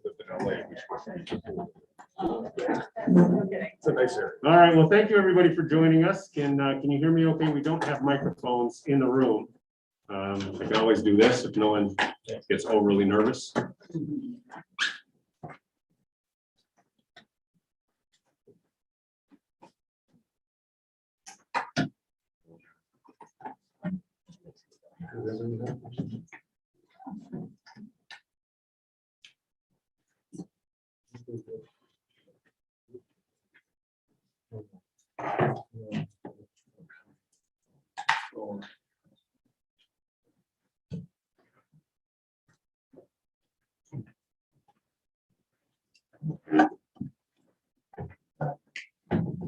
lived in LA. It's a nice area. All right, well, thank you, everybody, for joining us. Can you hear me okay? We don't have microphones in the room. I can always do this if no one gets overly nervous.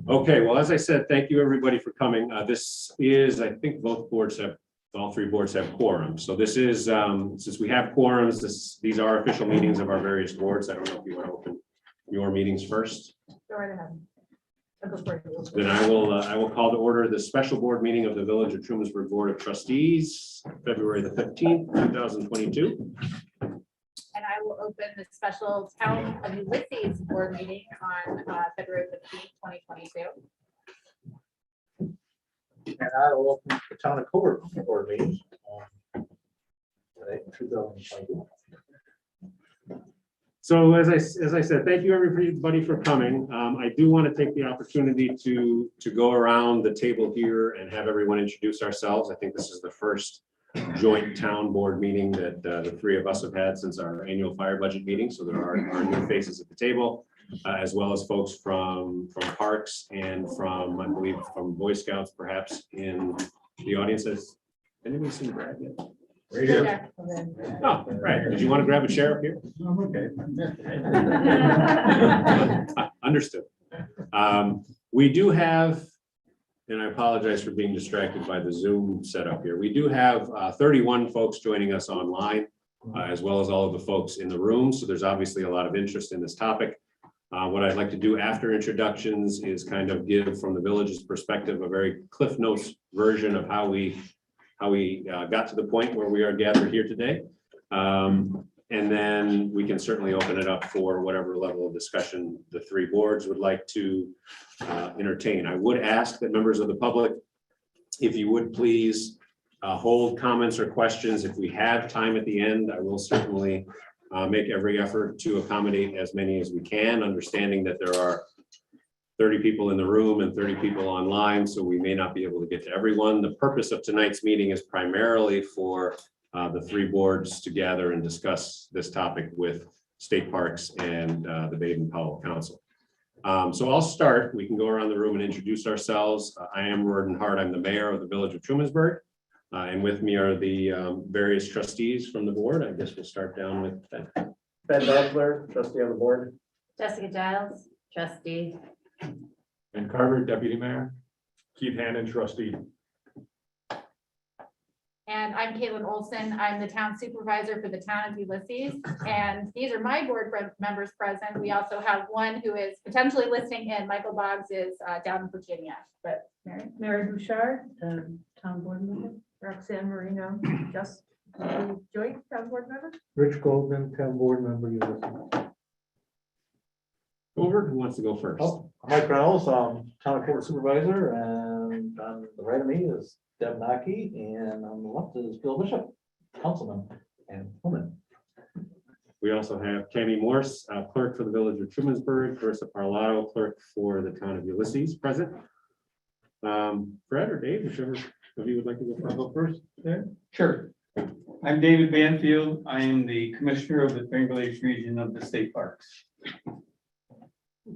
Okay, well, as I said, thank you, everybody, for coming. This is, I think all three boards have quorum. So this is, since we have quorums, these are official meetings of our various boards. I don't know if you want to open your meetings first. Go right ahead. I'll go for it. Then I will call to order the special board meeting of the Village of Trumansburg Board of Trustees, February the 15th, 2022. And I will open the special Town of Ulysses board meeting on February 15th, 2022. And I will open the Town of Covert board meeting. 2022. So as I said, thank you, everybody, for coming. I do want to take the opportunity to go around the table here and have everyone introduce ourselves. I think this is the first joint town board meeting that the three of us have had since our annual fire budget meeting. So there are new faces at the table, as well as folks from Parks and from, I believe, from Boy Scouts, perhaps in the audience. Has anybody seen Brad yet? Right here. Yeah. Oh, right. Did you want to grab a chair up here? I'm okay. Understood. We do have, and I apologize for being distracted by the Zoom setup here. We do have 31 folks joining us online, as well as all of the folks in the room. So there's obviously a lot of interest in this topic. What I'd like to do after introductions is kind of give, from the village's perspective, a very Cliff Notes version of how we got to the point where we are gathered here today. And then we can certainly open it up for whatever level of discussion the three boards would like to entertain. I would ask that members of the public, if you would please hold comments or questions. If we have time at the end, I will certainly make every effort to accommodate as many as we can, understanding that there are 30 people in the room and 30 people online, so we may not be able to get to everyone. The purpose of tonight's meeting is primarily for the three boards to gather and discuss this topic with State Parks and the Baden-Powell Council. So I'll start. We can go around the room and introduce ourselves. I am Roden Hart. I'm the mayor of the Village of Trumansburg. And with me are the various trustees from the board. I guess we'll start down with Ben. Ben Bachelor, trustee on the board. Jessica Giles, trustee. And Carver, deputy mayor. Keith Hannon, trustee. And I'm Caitlin Olson. I'm the town supervisor for the town of Ulysses. And these are my board members present. We also have one who is potentially listening in. Michael Boggs is down in Virginia, but Mary Bouchard, town board member. Roxanne Marino, just joint town board member. Rich Goldman, town board member. Ulysses. Over, who wants to go first? Oh, Mike Reynolds, town of Covert supervisor, and on the right of me is Deb Mackey, and on the left is Bill Bishop, councilman and woman. We also have Tammy Morse, clerk for the Village of Trumansburg, Carissa Parlato, clerk for the town of Ulysses, present. Fred or Dave, whichever of you would like to go first. There. Sure. I'm David Banfield. I am the commissioner of the Finger Lakes region of the state parks.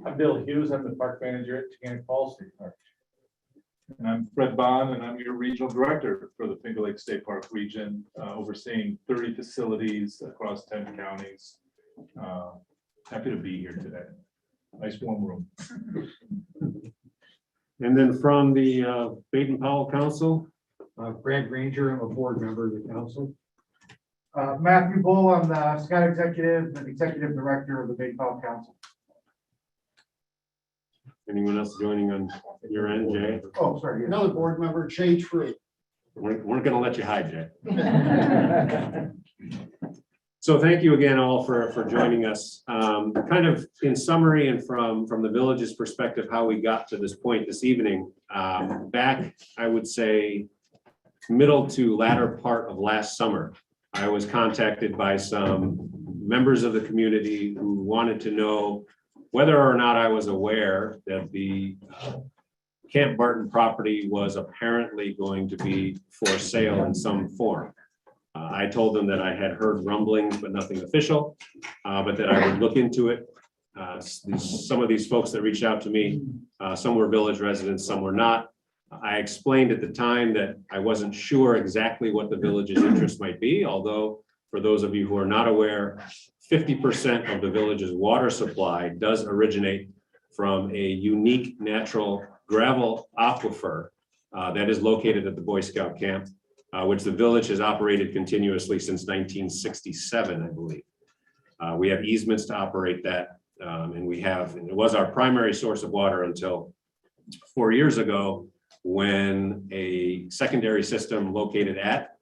I'm Bill Hughes. I'm the park manager at Taconic Falls State Park. And I'm Fred Bond, and I'm your regional director for the Finger Lakes State Park region, overseeing 30 facilities across 10 counties. Happy to be here today. Nice warm room. And then from the Baden-Powell Council. Brad Granger, I'm a board member of the council. Matthew Bull, I'm the Scout Executive and Executive Director of the Baden-Powell Council. Anyone else joining on your end, Jay? Oh, sorry. Another board member, Jay Tree. We're going to let you hide, Jay. So thank you again all for joining us. Kind of in summary and from the village's perspective, how we got to this point this evening. Back, I would say, middle to latter part of last summer, I was contacted by some members of the community who wanted to know whether or not I was aware that the Camp Barton property was apparently going to be for sale in some form. I told them that I had heard rumblings, but nothing official, but that I would look into it. Some of these folks that reached out to me, some were village residents, some were not. I explained at the time that I wasn't sure exactly what the village's interest might be, although for those of you who are not aware, 50% of the village's water supply does originate from a unique natural gravel aquifer that is located at the Boy Scout camp, which the village has operated continuously since 1967, I believe. We have easements to operate that, and it was our primary source of water until 4 years ago, when a secondary system located at,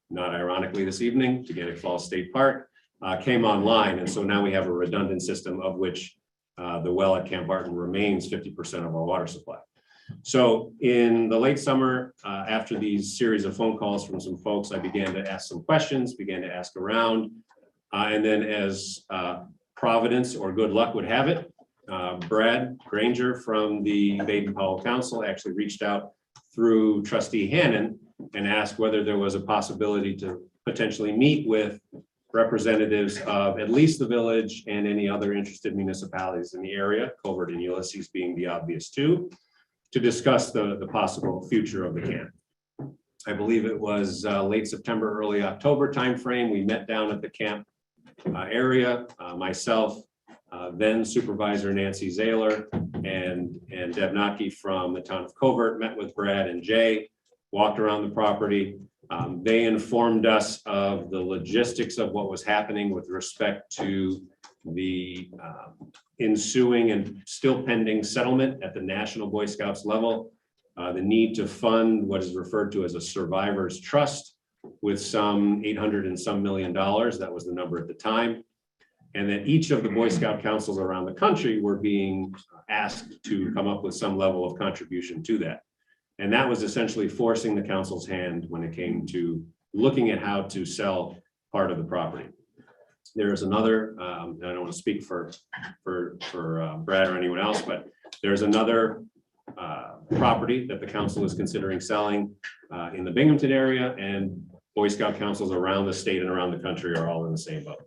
not ironically this evening, Teganic Falls State Park, came online. And so now we have a redundant system of which the well at Camp Barton remains 50% of our water supply. So in the late summer, after these series of phone calls from some folks, I began to ask some questions, began to ask around. And then as Providence or good luck would have it, Brad Granger from the Baden-Powell Council actually reached out through Trustee Hannon and asked whether there was a possibility to potentially meet with representatives of at least the village and any other interested municipalities in the area, Covert and Ulysses being the obvious two, to discuss the possible future of the camp. I believe it was late September, early October timeframe. We met down at the camp area, myself, then Supervisor Nancy Zahler and Deb Nockey from the town of Covert met with Brad and Jay, walked around the property. They informed us of the logistics of what was happening with respect to the ensuing and still pending settlement at the National Boy Scouts level, the need to fund what is referred to as a survivors trust with some $800 and some million. That was the number at the time. And that each of the Boy Scout councils around the country were being asked to come up with some level of contribution to that. And that was essentially forcing the council's hand when it came to looking at how to sell part of the property. There is another, I don't want to speak for Brad or anyone else, but there's another property that the council is considering selling in the Binghamton area, and Boy Scout councils around the state and around the country are all in the same boat.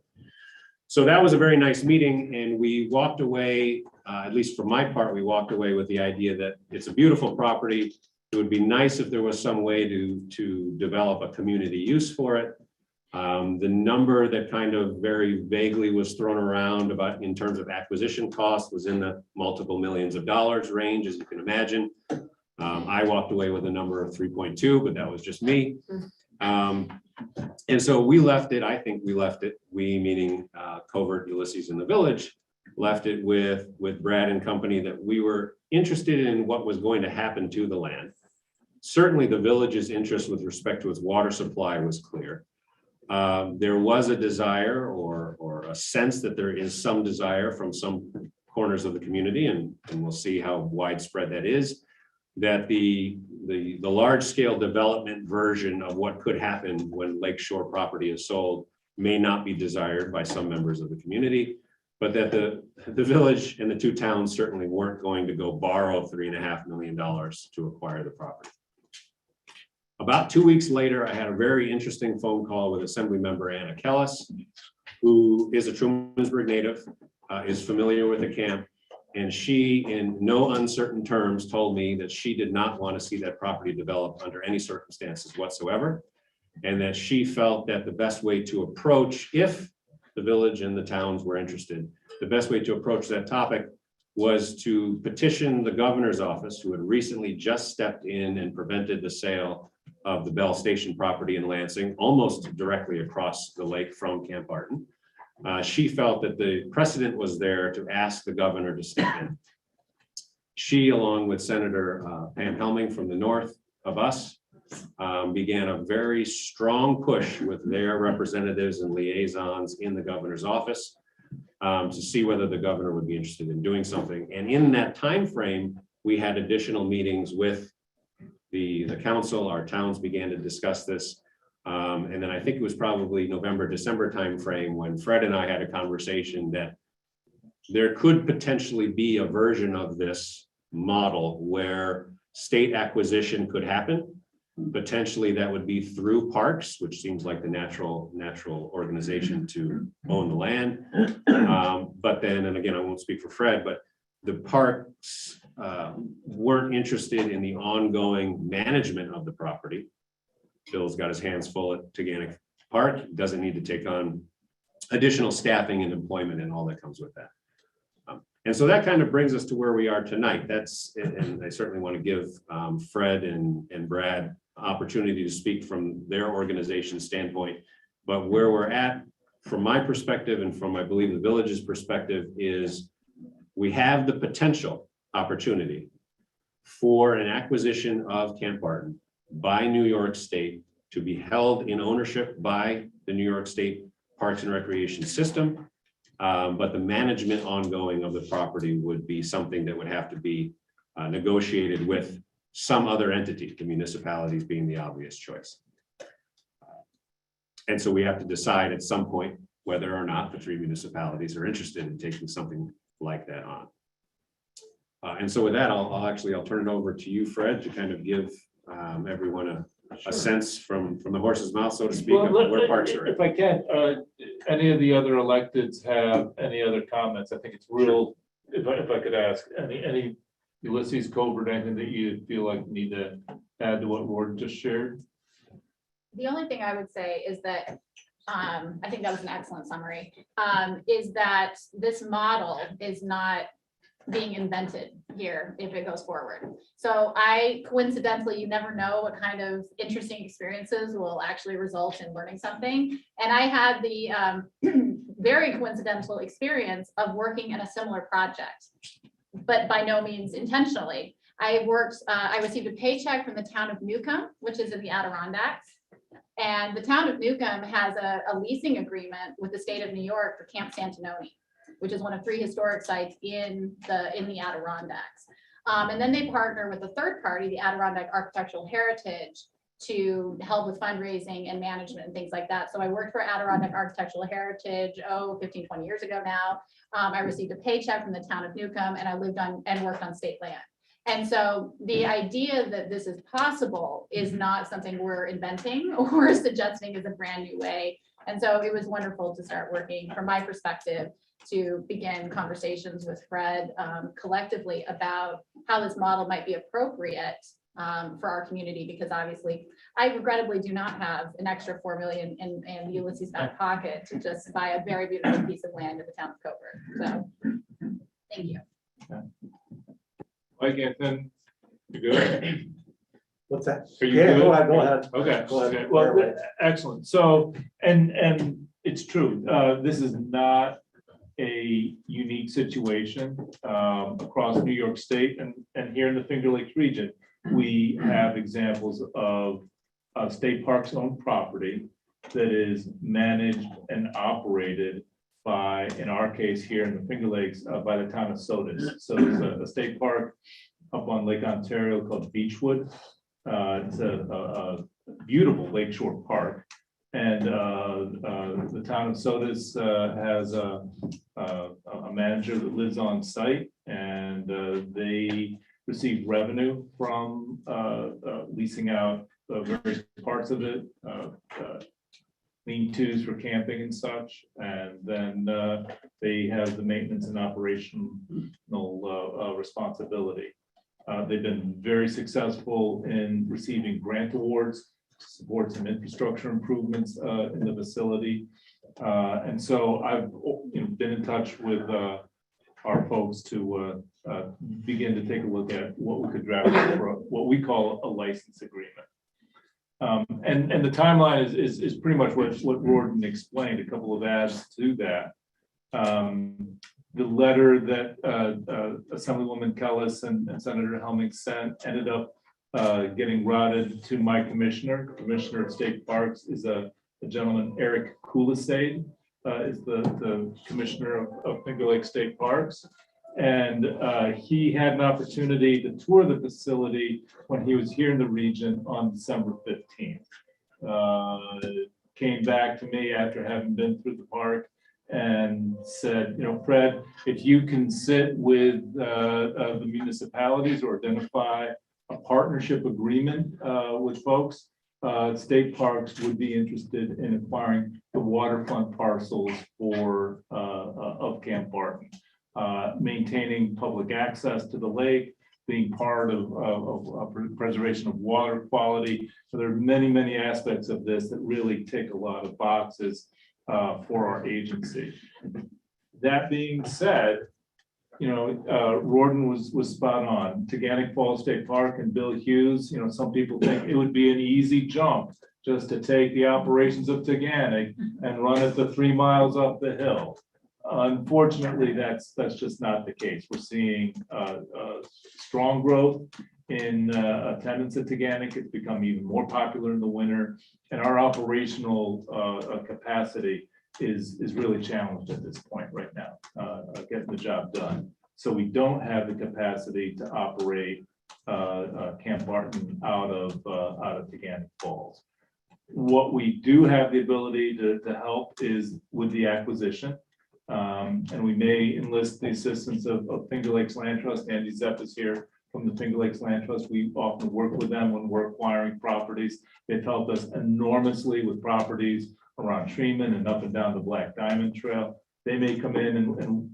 So that was a very nice meeting, and we walked away, at least for my part, we walked away with the idea that it's a beautiful property. It would be nice if there was some way to develop a community use for it. The number that kind of very vaguely was thrown around about in terms of acquisition cost was in the multiple millions of dollars range, as you can imagine. I walked away with a number of 3.2, but that was just me. And so we left it, I think we left it, we meaning Covert, Ulysses, and the village, left it with Brad and company that we were interested in what was going to happen to the land. Certainly the village's interest with respect to its water supply was clear. There was a desire or a sense that there is some desire from some corners of the community, and we'll see how widespread that is, that the large scale development version of what could happen when lakeshore property is sold may not be desired by some members of the community, but that the village and the two towns certainly weren't going to go borrow $3.5 million to acquire the property. About 2 weeks later, I had a very interesting phone call with Assembly Member Anna Kellis, who is a Trumansburg native, is familiar with the camp. And she, in no uncertain terms, told me that she did not want to see that property developed under any circumstances whatsoever. And that she felt that the best way to approach, if the village and the towns were interested, the best way to approach that topic was to petition the governor's office, who had recently just stepped in and prevented the sale of the Bell Station property in Lansing, almost directly across the lake from Camp Barton. She felt that the precedent was there to ask the governor to step in. She, along with Senator Pam Helming from the north of us, began a very strong push with their representatives and liaisons in the governor's office to see whether the governor would be interested in doing something. And in that time frame, we had additional meetings with the council. Our towns began to discuss this. And then I think it was probably November, December timeframe when Fred and I had a conversation that there could potentially be a version of this model where state acquisition could happen. Potentially that would be through parks, which seems like the natural organization to own the land. But then, and again, I won't speak for Fred, but the parks weren't interested in the ongoing management of the property. Bill's got his hands full at Taganic Park, doesn't need to take on additional staffing and employment and all that comes with that. And so that kind of brings us to where we are tonight. And I certainly want to give Fred and Brad opportunity to speak from their organization standpoint. But where we're at, from my perspective and from I believe the village's perspective, is we have the potential opportunity for an acquisition of Camp Barton by New York State to be held in ownership by the New York State Parks and Recreation System. But the management ongoing of the property would be something that would have to be negotiated with some other entity, the municipalities being the obvious choice. And so we have to decide at some point whether or not the three municipalities are interested in taking something like that on. And so with that, I'll turn it over to you, Fred, to kind of give everyone a sense from the horse's mouth, so to speak, of where parks are at. If I can, any of the other electeds have any other comments? I think it's real, if I could ask, any Ulysses, Covert, anything that you feel like you need to add to what Ward just shared? The only thing I would say is that, I think that was an excellent summary, is that this model is not being invented here if it goes forward. So coincidentally, you never know what kind of interesting experiences will actually result in learning something. And I had the very coincidental experience of working in a similar project, but by no means intentionally. I received a paycheck from the town of Newcomb, which is in the Adirondacks. And the town of Newcomb has a leasing agreement with the state of New York for Camp Santinoni, which is one of 3 historic sites in the Adirondacks. And then they partner with a third party, the Adirondack Architectural Heritage, to help with fundraising and management and things like that. So I worked for Adirondack Architectural Heritage, 15, 20 years ago now. I received a paycheck from the town of Newcomb, and I lived on and worked on state land. And so the idea that this is possible is not something we're inventing or suggesting is a brand new way. And so it was wonderful to start working, from my perspective, to begin conversations with Fred collectively about how this model might be appropriate for our community, because obviously I regrettably do not have an extra $4 million in Ulysses' back pocket to just buy a very beautiful piece of land in the town of Covert. So thank you. Mike, Anthony, you good? What's that? Are you Yeah, good? go ahead. Okay, Go ahead. okay, well, excellent. So, and it's true, this is not a unique situation across New York State and here in the Finger Lakes region. We have examples of state parks owned property that is managed and operated by, in our case here in the Finger Lakes, by the town of Sodus. So there's a state park up on Lake Ontario called Beechwood. It's a beautiful lakeshore park. And the town of Sodus has a manager that lives on site, and they receive revenue from leasing out various parts of it, lean-tos for camping and such. And then they have the maintenance and operational responsibility. They've been very successful in receiving grant awards to support some infrastructure improvements in the facility. And so I've been in touch with our folks to begin to take a look at what we could draft for what we call a license agreement. And the timeline is pretty much what Gordon explained, a couple of adds to that. The letter that Assemblywoman Kellis and Senator Helming sent ended up getting routed to my commissioner. Commissioner of State Parks is a gentleman, Eric Ulysses, is the commissioner of Finger Lake State Parks. And he had an opportunity to tour the facility when he was here in the region on December 15th. Came back to me after having been through the park and said, you know, Fred, if you can sit with the municipalities or identify a partnership agreement with folks, State Parks would be interested in acquiring the waterfront parcels for of Camp Barton. Maintaining public access to the lake, being part of preservation of water quality. So there are many, many aspects of this that really tick a lot of boxes for our agency. That being said, you know, Rorden was spot on. Teganic Falls State Park and Bill Hughes, you know, some people think it would be an easy jump just to take the operations of Teganic and run it the 3 miles up the hill. Unfortunately, that's just not the case. We're seeing strong growth in attendance at Teganic. It's become even more popular in the winter, and our operational capacity is really challenged at this point right now, getting the job done. So we don't have the capacity to operate Camp Barton out of Teganic Falls. What we do have the ability to help is with the acquisition. And we may enlist the assistance of Finger Lakes Land Trust. Andy Zepp is here from the Finger Lakes Land Trust. We often work with them when we're acquiring properties. They've helped us enormously with properties around Treeman and up and down the Black Diamond Trail. They may come in and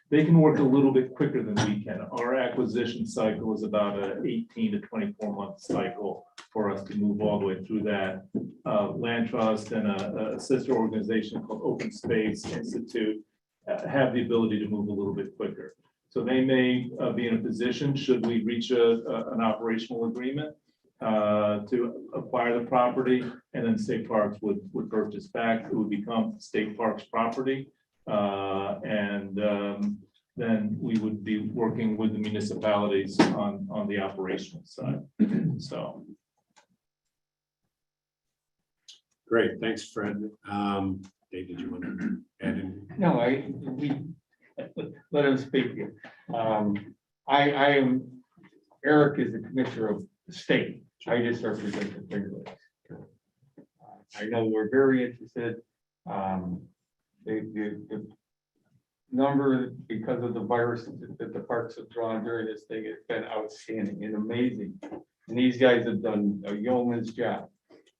they can work a little bit quicker than we can. Our acquisition cycle is about an 18 to 24 month cycle for us to move all the way through that. Land Trust and a sister organization called Open Space Institute have the ability to move a little bit quicker. So they may be in a position, should we reach an operational agreement, to acquire the property, and then State Parks would purchase back. It would become State Parks property. Then we would be working with the municipalities on the operational side. So. Great, thanks, Fred. Dave, did you want to add anything? No, let him speak here. I am, Eric is the commissioner of the state. I just represent the Finger Lakes. I know we're very interested. The number, because of the virus that the parks have drawn during this thing, has been outstanding and amazing. And these guys have done a yeoman's job.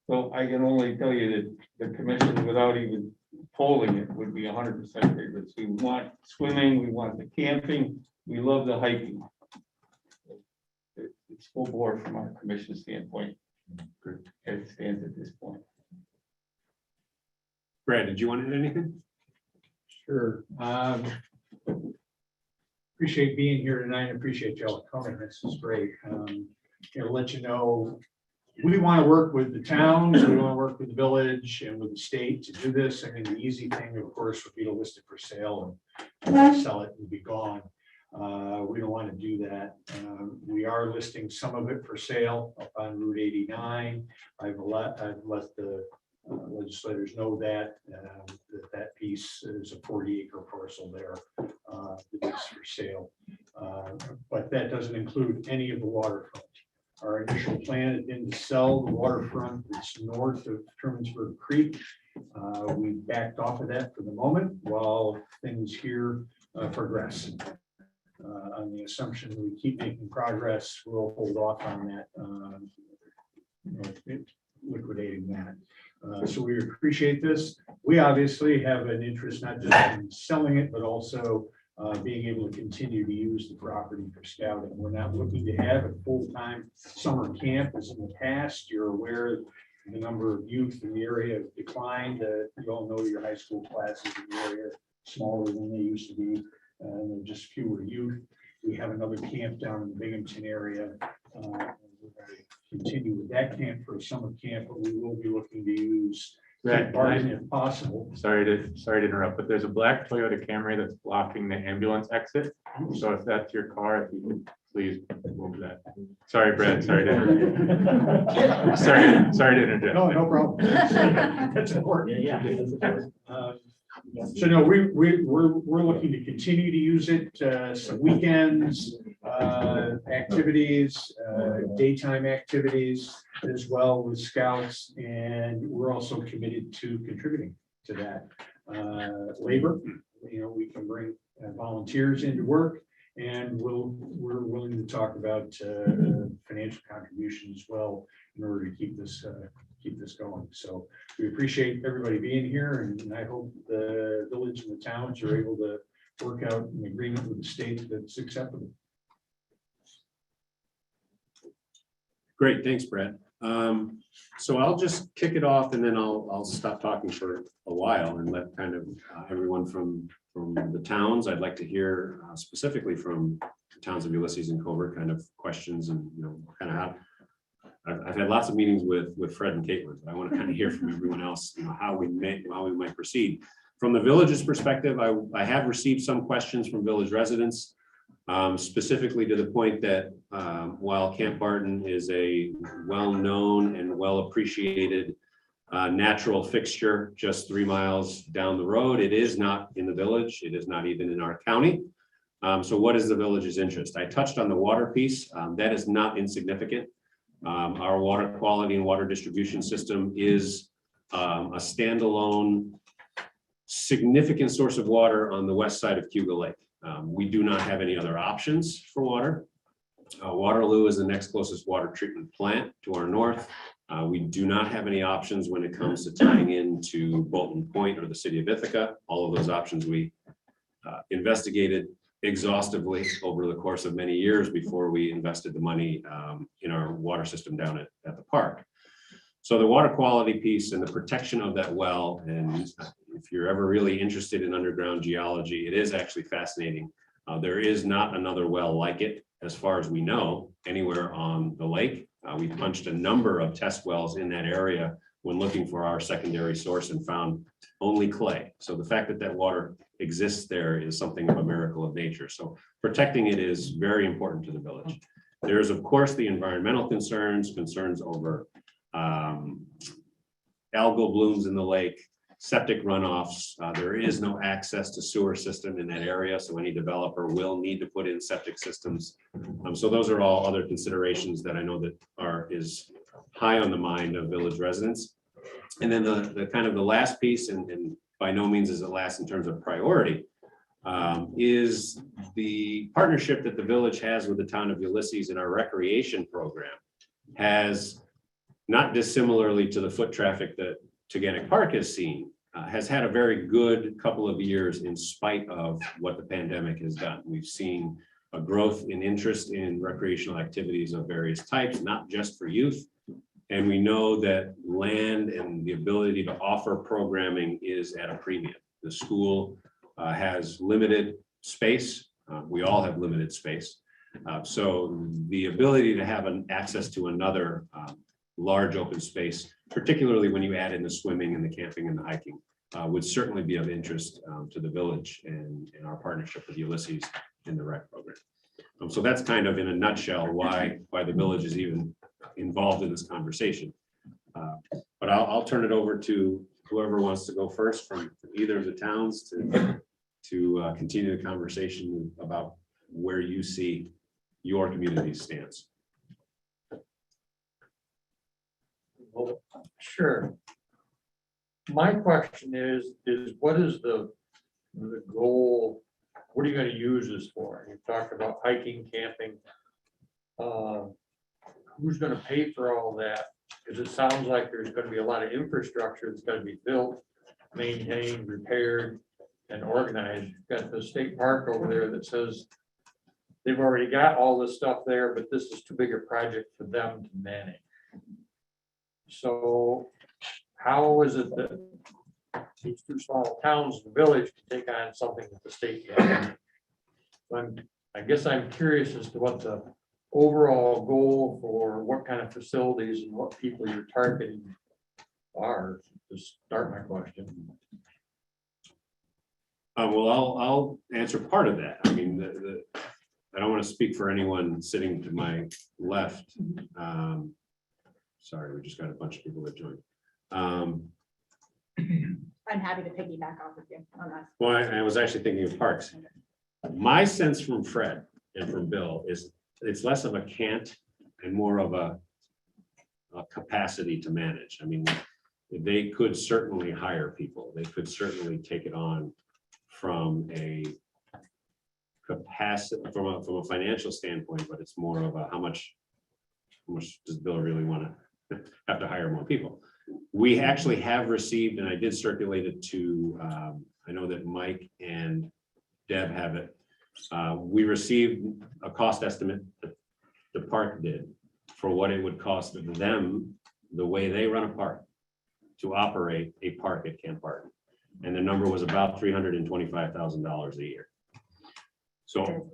So I can only tell you that the commission, without even polling it, would be 100% favorites. We want swimming, we want the camping, we love the hiking. It's full board from our commission standpoint. As it stands at this point. Brad, did you want to add anything? Sure. Appreciate being here tonight. Appreciate y'all coming. This is great. Let you know, we want to work with the towns, we want to work with the village and with the state to do this. I mean, the easy thing, of course, would be to list it for sale and sell it and be gone. We don't want to do that. We are listing some of it for sale up on Route 89. I've let the legislators know that that piece is a 40-acre parcel there that is for sale. But that doesn't include any of the waterfront. Our initial plan had been to sell the waterfront that's north of Trumansburg Creek. We backed off of that for the moment while things here progress. On the assumption we keep making progress, we'll hold off on that, liquidating that. So we appreciate this. We obviously have an interest not just in selling it, but also being able to continue to use the property for scouting. We're not looking to have a full-time summer camp as in the past. You're aware the number of youth in the area have declined. You all know your high school classes in the area smaller than they used to be. Just fewer youth. We have another camp down in the Binghamton area. We're going to continue with that camp for a summer camp, but we will be looking to use Right. Barton if possible. Sorry to interrupt, but there's a black Toyota Camry that's blocking the ambulance exit. So if that's your car, if you could please move that. Sorry, Brad, sorry to interrupt. Sorry to interject. No problem. That's important. Yeah. So no, we're looking to continue to use it, some weekends, activities, daytime activities as well with scouts. And we're also committed to contributing to that. Labor, we can bring volunteers into work, and we're willing to talk about financial contribution as well in order to keep this going. So we appreciate everybody being here, and I hope the village and the towns are able to work out an agreement with the state that's acceptable. Great, thanks, Brad. So I'll just kick it off, and then I'll stop talking for a while and let kind of everyone from the towns. I'd like to hear specifically from the towns of Ulysses and Covert kind of questions, and kind of how. I've had lots of meetings with Fred and Caitlin, but I want to kind of hear from everyone else, how we might proceed. From the village's perspective, I have received some questions from village residents, specifically to the point that while Camp Barton is a well-known and well-appreciated natural fixture just 3 miles down the road, it is not in the village. It is not even in our county. So what is the village's interest? I touched on the water piece. That is not insignificant. Our water quality and water distribution system is a standalone significant source of water on the west side of Cuba Lake. We do not have any other options for water. Waterloo is the next closest water treatment plant to our north. We do not have any options when it comes to tying into Bolton Point or the city of Ithaca. All of those options we investigated exhaustively over the course of many years before we invested the money in our water system down at the park. So the water quality piece and the protection of that well, and if you're ever really interested in underground geology, it is actually fascinating. There is not another well like it, as far as we know, anywhere on the lake. We punched a number of test wells in that area when looking for our secondary source and found only clay. So the fact that water exists there is something of a miracle of nature. So protecting it is very important to the village. There's, of course, the environmental concerns over algal blooms in the lake, septic runoffs. There is no access to sewer system in that area, so any developer will need to put in septic systems. So those are all other considerations that I know that is high on the mind of village residents. And then the kind of the last piece, and by no means is it last in terms of priority, is the partnership that the village has with the town of Ulysses in our recreation program. Has, not dissimilarly to the foot traffic that Teganic Park has seen, has had a very good couple of years in spite of what the pandemic has done. We've seen a growth in interest in recreational activities of various types, not just for youth. And we know that land and the ability to offer programming is at a premium. The school has limited space. We all have limited space. So the ability to have an access to another large open space, particularly when you add in the swimming and the camping and the hiking, would certainly be of interest to the village and our partnership with Ulysses in the rec program. So that's kind of in a nutshell why the village is even involved in this conversation. But I'll turn it over to whoever wants to go first from either of the towns to continue the conversation about where you see your community's stance. Well, sure. My question is what is the goal? What are you going to use this for? You talked about hiking, camping. Who's going to pay for all that? Because it sounds like there's going to be a lot of infrastructure that's going to be built, maintained, repaired, and organized. You've got the state park over there that says they've already got all this stuff there, but this is too big a project for them to manage. So how is it that these two small towns, the village, can take on something that the state can? I guess I'm curious as to what the overall goal for what kind of facilities and what people you're targeting are. to start my question. Well, I'll answer part of that. I mean, I don't want to speak for anyone sitting to my left. Sorry, we just got a bunch of people that joined. I'm happy to piggyback off of you on that. Well, I was actually thinking of parks. My sense from Fred and from Bill is it's less of a can't and more of a capacity to manage. I mean, they could certainly hire people. They could certainly take it on from a capacity, from a financial standpoint, but it's more of a how much does Bill really want to have to hire more people? We actually have received, and I did circulate it to, I know that Mike and Deb have it. We received a cost estimate that the park did for what it would cost them, the way they run a park, to operate a park at Camp Barton. And the number was about $325,000 a year. So,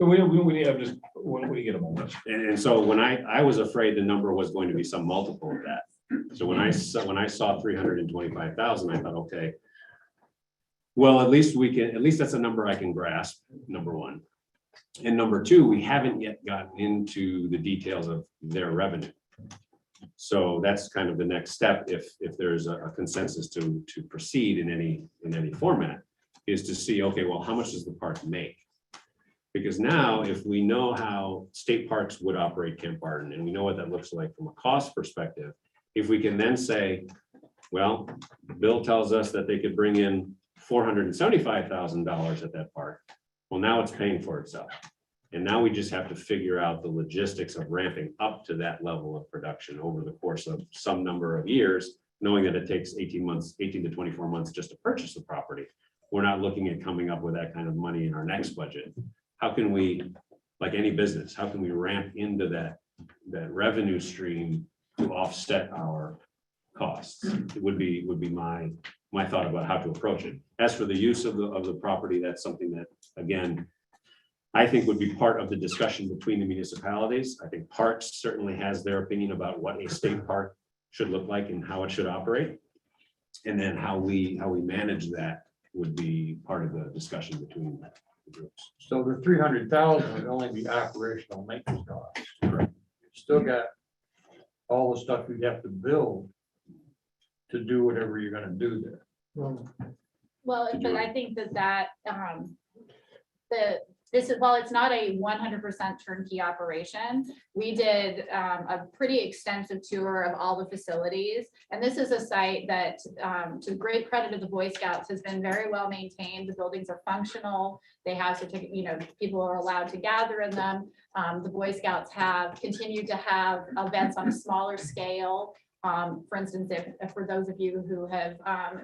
We have just, when we get a moment. and so when I was afraid the number was going to be some multiple of that. So when I saw 325,000, I thought, okay, well, at least that's a number I can grasp, number one. And number two, we haven't yet gotten into the details of their revenue. So that's kind of the next step, if there's a consensus to proceed in any format, is to see, okay, well, how much does the park make? Because now, if we know how state parks would operate Camp Barton, and we know what that looks like from a cost perspective, if we can then say, well, Bill tells us that they could bring in $475,000 at that park. Well, now it's paying for itself. And now we just have to figure out the logistics of ramping up to that level of production over the course of some number of years, knowing that it takes 18 to 24 months just to purchase the property. We're not looking at coming up with that kind of money in our next budget. How can we, like any business, how can we ramp into that revenue stream to offset our costs? It would be my thought about how to approach it. As for the use of the property, that's something that, again, I think would be part of the discussion between the municipalities. I think Parks certainly has their opinion about what a state park should look like and how it should operate. And then how we manage that would be part of the discussion between the groups. So the 300,000 would only be operational maintenance costs. Correct. Still got all the stuff you'd have to build to do whatever you're gonna do there. Well, but I think this is, while it's not a 100% turnkey operation, we did a pretty extensive tour of all the facilities. And this is a site that, to great credit of the Boy Scouts, has been very well maintained. The buildings are functional. They have certificate, people are allowed to gather in them. The Boy Scouts have continued to have events on a smaller scale. For instance, if for those of you who have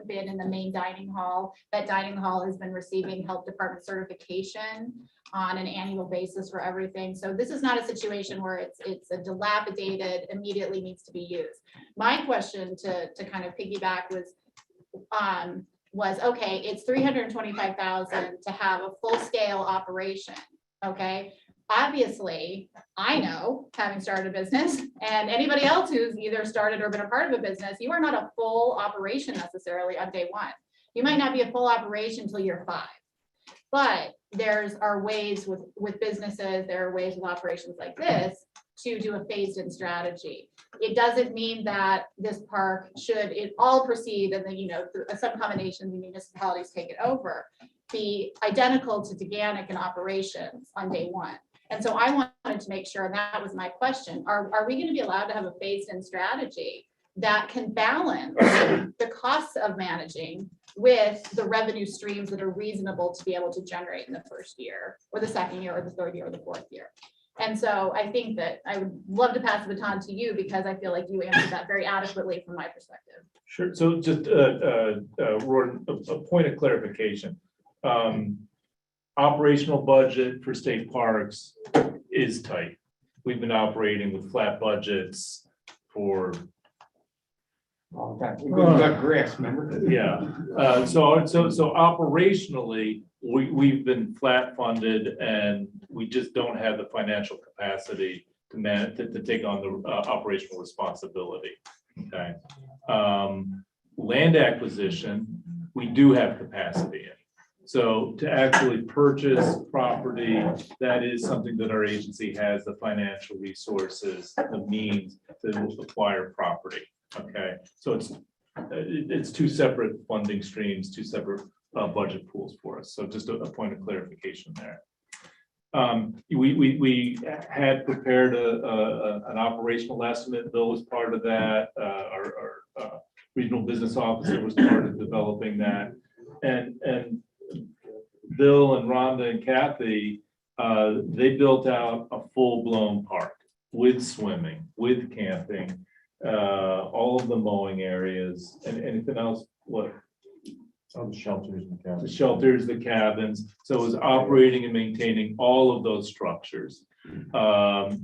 been in the main dining hall, that dining hall has been receiving health department certification on an annual basis for everything. So this is not a situation where it's a dilapidated, immediately needs to be used. My question to kind of piggyback was okay, it's 325,000 to have a full scale operation. Okay. Obviously, I know, having started a business, and anybody else who's either started or been a part of a business, you are not a full operation necessarily on day one. You might not be a full operation until year 5. But are ways with businesses, there are ways with operations like this to do a phased in strategy. It doesn't mean that this park should it all proceed and then, some combination the municipalities take it over, be identical to Deganic and operations on day 1. And so I wanted to make sure, and that was my question, are we going to be allowed to have a phased-in strategy that can balance the costs of managing with the revenue streams that are reasonable to be able to generate in the first year, or the second year, or the third year, or the fourth year? And so I think that I would love to pass the baton to you, because I feel like you answered that very adequately from my perspective. Sure. So just Rory, a point of clarification. Operational budget for state parks is tight. We've been operating with flat budgets for All the time. We got grass, remember? yeah. So operationally, we've been flat funded, and we just don't have the financial capacity to take on the operational responsibility. Okay. Land acquisition, we do have capacity in. So to actually purchase property, that is something that our agency has the financial resources, the means to acquire property. Okay, so it's two separate funding streams, two separate budget pools for us. So just a point of clarification there. We had prepared an operational estimate. Bill was part of that. Our regional business officer was part of developing that. And Bill and Rhonda and Kathy, they built out a full-blown park with swimming, with camping, all of the mowing areas, and anything else, what? Oh, the shelters and The cabins. shelters, the cabins. So it was operating and maintaining all of those structures at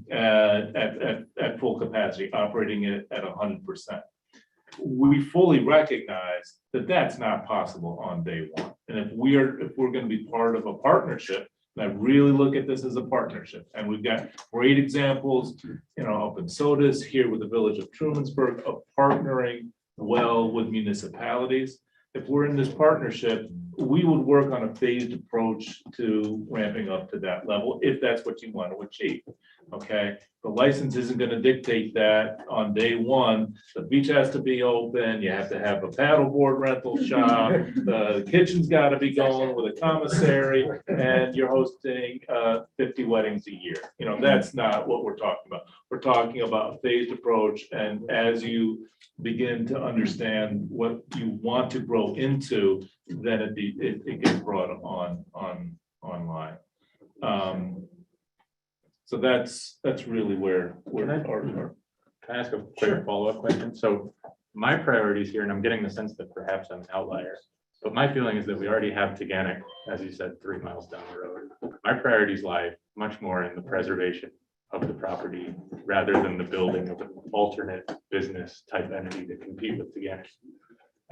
full capacity, operating it at 100%. We fully recognize that that's not possible on day one. And if we're going to be part of a partnership, and I really look at this as a partnership, and we've got great examples, up in Sodas, here with the village of Trumansburg, of partnering well with municipalities. If we're in this partnership, we would work on a phased approach to ramping up to that level, if that's what you want to achieve. Okay, the license isn't going to dictate that on day one. The beach has to be open. You have to have a paddleboard rental shop. The kitchen's got to be going with a commissary, and you're hosting 50 weddings a year. That's not what we're talking about. We're talking about a phased approach, and as you begin to understand what you want to grow into, then it gets brought online. So that's really where Can I ask a quick follow-up question? So my priorities here, and I'm getting the sense that perhaps I'm an outlier, but my feeling is that we already have Teganic, as you said, 3 miles down the road. My priorities lie much more in the preservation of the property rather than the building of an alternate business type entity to compete with Teganic.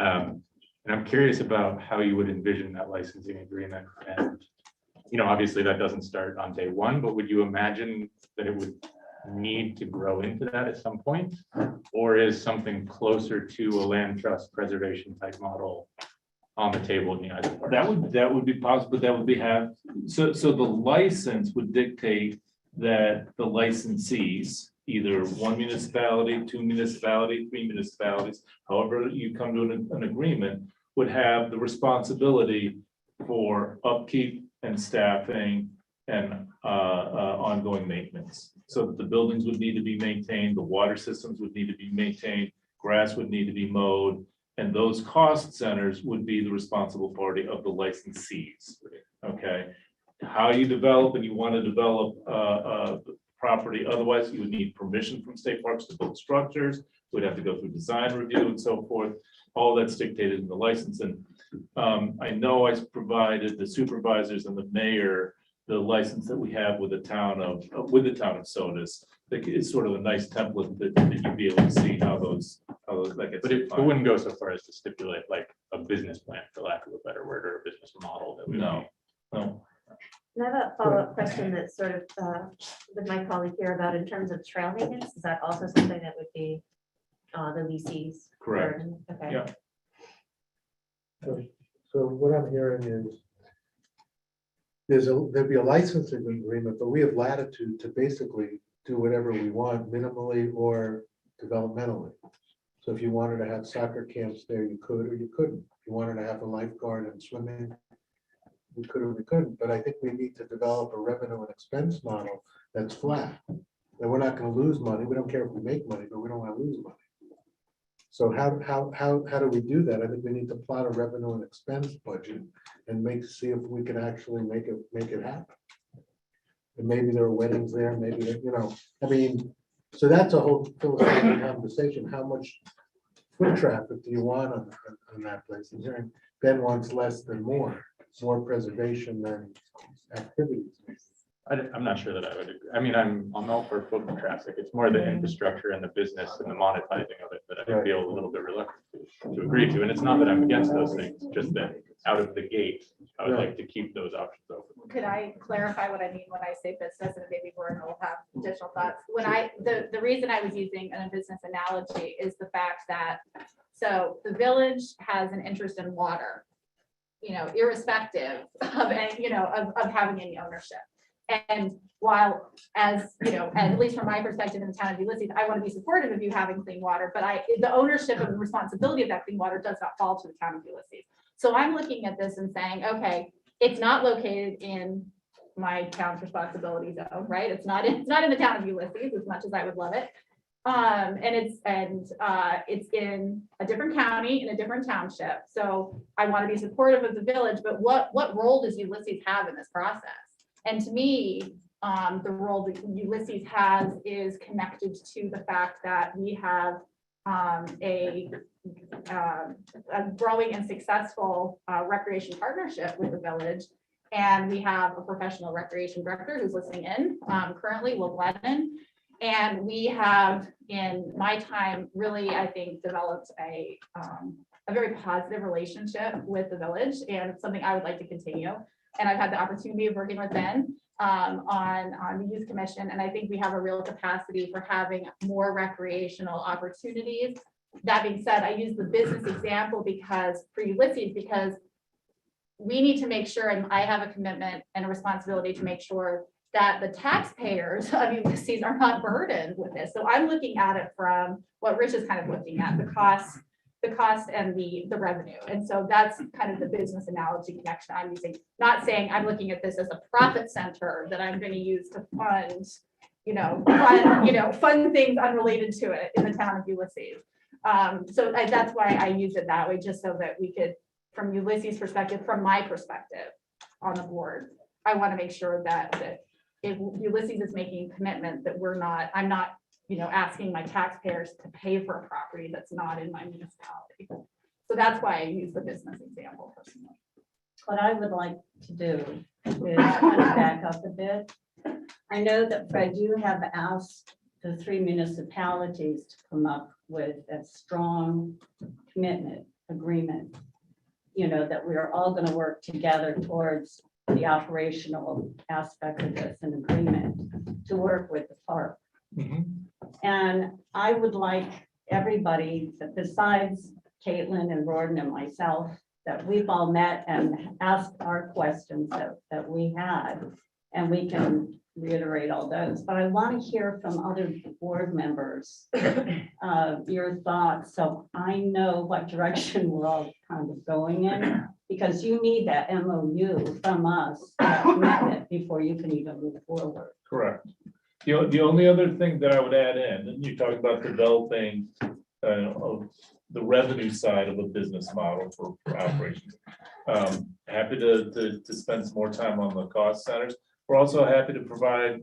And I'm curious about how you would envision that licensing agreement. And, obviously that doesn't start on day one, but would you imagine that it would need to grow into that at some point? Or is something closer to a land trust preservation type model on the table in the United States? That would be possible, but that would be so the license would dictate that the licensees, either one municipality, 2 municipalities, 3 municipalities, however you come to an agreement, would have the responsibility for upkeep and staffing and ongoing maintenance. So that the buildings would need to be maintained, the water systems would need to be maintained, grass would need to be mowed, and those cost centers would be the responsible party of the licensees. Okay, how you develop, and you want to develop property, otherwise you would need permission from state parks to build structures. We'd have to go through design review and so forth. All that's dictated in the license. And I know I provided the supervisors and the mayor the license that we have with the town of Sodas. It's sort of a nice template that you'd be able to see how those that gets. But it defined. wouldn't go so far as to stipulate like a business plan, for lack of a better word, or a business model that we. No. I have a follow-up question that's sort of with my colleague here about in terms of trail maintenance. Is that also something that would be the leases? Correct. Okay. Yeah. So what I'm hearing is there'd be a licensing agreement, but we have latitude to basically do whatever we want minimally or developmentally. So if you wanted to have soccer camps there, you could, or you couldn't. If you wanted to have a lifeguard and swimming, we could or we couldn't. But I think we need to develop a revenue and expense model that's flat. And we're not going to lose money. We don't care if we make money, but we don't want to lose money. So how do we do that? I think we need to plot a revenue and expense budget and see if we can actually make it happen. And maybe there are weddings there, maybe, so that's a whole philosophical conversation. How much foot traffic do you want on that place? And hearing Ben wants less than more preservation than activities. I'm not sure that I would agree. I mean, I'm all for foot traffic. It's more the infrastructure and the business and the monetizing of it that I feel a little bit reluctant to agree to. And it's not that I'm against those things, just that out of the gate, I would like to keep those options open. Could I clarify what I mean when I say business, and maybe Gordon will have additional thoughts? When the reason I was using a business analogy is the fact that So the village has an interest in water, irrespective of, of having any ownership. And while, as, and at least from my perspective in the town of Ulysses, I want to be supportive of you having clean water, but the ownership and responsibility of that clean water does not fall to the town of Ulysses. So I'm looking at this and saying, okay, it's not located in my town's responsibility zone, right? It's not in the town of Ulysses, as much as I would love it. And it's in a different county, in a different township. So I want to be supportive of the village, but what role does Ulysses have in this process? And to me, the role that Ulysses has is connected to the fact that we have a growing and successful recreation partnership with the village. And we have a professional recreation director who's listening in currently, Will Glennon. And we have, in my time, really, I think, developed a very positive relationship with the village, and it's something I would like to continue. And I've had the opportunity of working with Ben on the youth commission, and I think we have a real capacity for having more recreational opportunities. That being said, I use the business example for Ulysses, because we need to make sure, and I have a commitment and a responsibility to make sure that the taxpayers of Ulysses are not burdened with this. So I'm looking at it from what Rich is kind of looking at, the cost and the revenue. And so that's kind of the business analogy connection I'm using, not saying I'm looking at this as a profit center that I'm going to use to fund, fund things unrelated to it in the town of Ulysses. So that's why I use it that way, just so that we could, from Ulysses' perspective, from my perspective on the board, I want to make sure that if Ulysses is making a commitment that I'm not, asking my taxpayers to pay for a property that's not in my municipality. So that's why I use the business example personally. What I would like to do is kind of back up a bit. I know that, Fred, you have asked the 3 municipalities to come up with a strong commitment agreement, that we are all going to work together towards the operational aspect of this, an agreement to work with the park. And I would like everybody, besides Caitlin and Gordon and myself, that we've all met and asked our questions that we had, and we can reiterate all those. But I want to hear from other board members your thoughts, so I know what direction we're all kind of going in, because you need that MOU from us, that commitment, before you can even move forward. Correct. The only other thing that I would add in, and you talked about developing of the revenue side of a business model for operations. Happy to spend some more time on the cost centers. We're also happy to provide,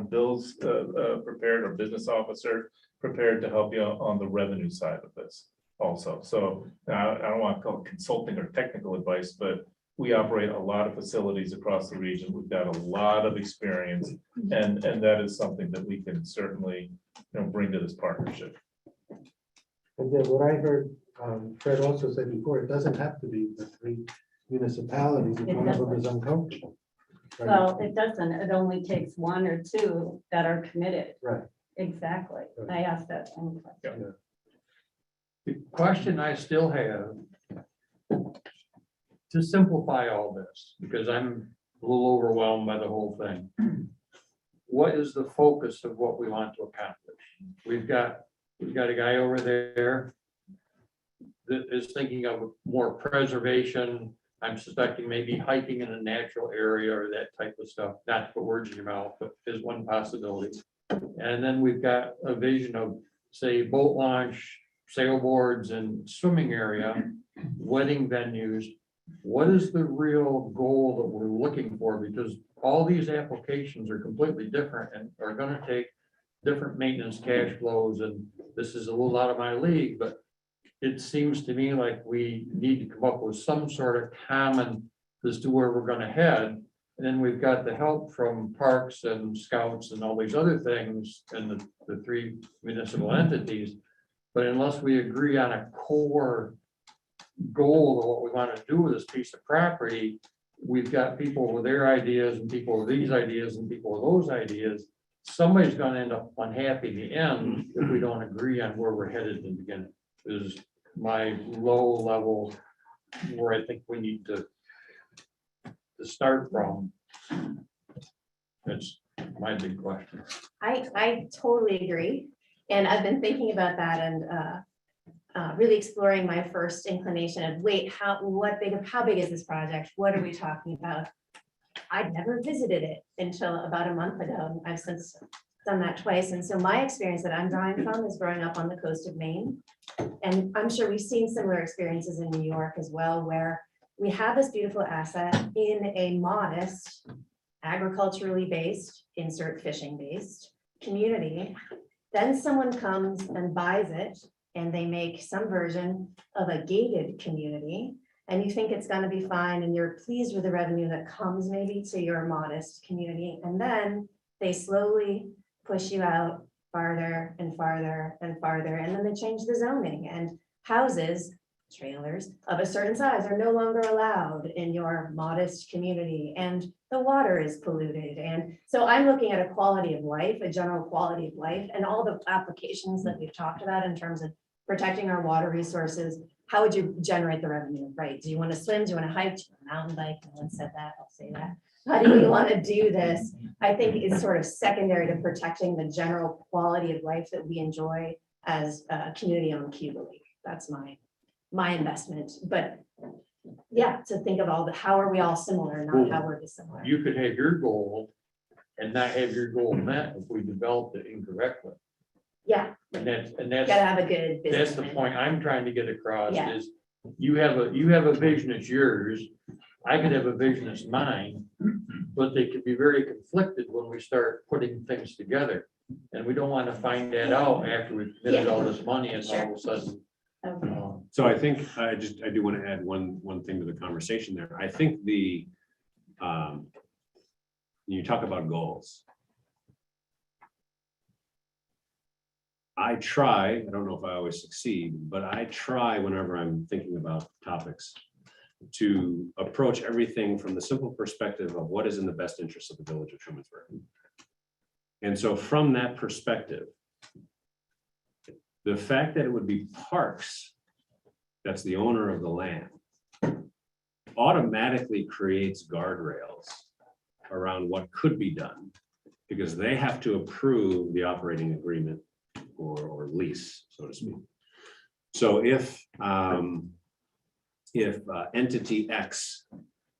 Bill's prepared, or business officer prepared to help you on the revenue side of this also. So I don't want to call it consulting or technical advice, but we operate a lot of facilities across the region. We've got a lot of experience, and that is something that we can certainly, bring to this partnership. And then what I heard Fred also said before, it doesn't have to be the 3 municipalities if one of them is uncomfortable. Right? Well, it doesn't. It only takes 1 or 2 that are committed. Right. Exactly. Right. I asked that same question. The question I still have, to simplify all this, because I'm a little overwhelmed by the whole thing. What is the focus of what we want to accomplish? We've got a guy over there that is thinking of more preservation. I'm suspecting maybe hiking in a natural area or that type of stuff, not to put words in your mouth, but is one possibility. And then we've got a vision of, say, boat launch, sailboards and swimming area, wedding venues. What is the real goal that we're looking for? Because all these applications are completely different and are going to take different maintenance cash flows. And this is a little out of my league, but it seems to me like we need to come up with some sort of common as to where we're going to head. And then we've got the help from parks and scouts and all these other things and the 3 municipal entities. But unless we agree on a core goal of what we want to do with this piece of property, we've got people with their ideas and people with these ideas and people with those ideas. Somebody's going to end up unhappy in the end if we don't agree on where we're headed in the beginning. Is my low level where I think we need to start from. That's my big question. I totally agree. And I've been thinking about that and really exploring my first inclination of, wait, how big is this project? What are we talking about? I'd never visited it until about a month ago. I've since done that twice. And so my experience that I'm drawing from is growing up on the coast of Maine. And I'm sure we've seen similar experiences in New York as well, where we have this beautiful asset in a modest, agriculturally based, insert fishing based community. Then someone comes and buys it and they make some version of a gated community. And you think it's going to be fine and you're pleased with the revenue that comes maybe to your modest community. And then they slowly push you out farther and farther and farther. And then they change the zoning, and houses, trailers of a certain size are no longer allowed in your modest community, and the water is polluted. And so I'm looking at a quality of life, a general quality of life, and all the applications that we've talked about in terms of protecting our water resources. How would you generate the revenue, right? Do you want to swim? Do you want to hike? Do you want to mountain bike? No one said that, I'll say that. How do you want to do this? I think is sort of secondary to protecting the general quality of life that we enjoy as a community on Cuba Lake. That's my investment. But yeah, to think of all the, how are we all similar, not how we're dissimilar. You could have your goal and not have your goal met if we developed it incorrectly. Yeah, And that's, gotta have a good business. that's the plan. point I'm trying to get across Yeah. is you have a vision that's yours. I could have a vision that's mine, but they could be very conflicted when we start putting things together. And we don't want to find that out after we've committed all this money and all of a sudden. Okay. So I think I do want to add one thing to the conversation there. I think you talk about goals. I don't know if I always succeed, but I try whenever I'm thinking about topics to approach everything from the simple perspective of what is in the best interest of the village of Trumansburg. And so from that perspective, the fact that it would be Parks that's the owner of the land automatically creates guardrails around what could be done, because they have to approve the operating agreement or lease, so to speak. So if entity X,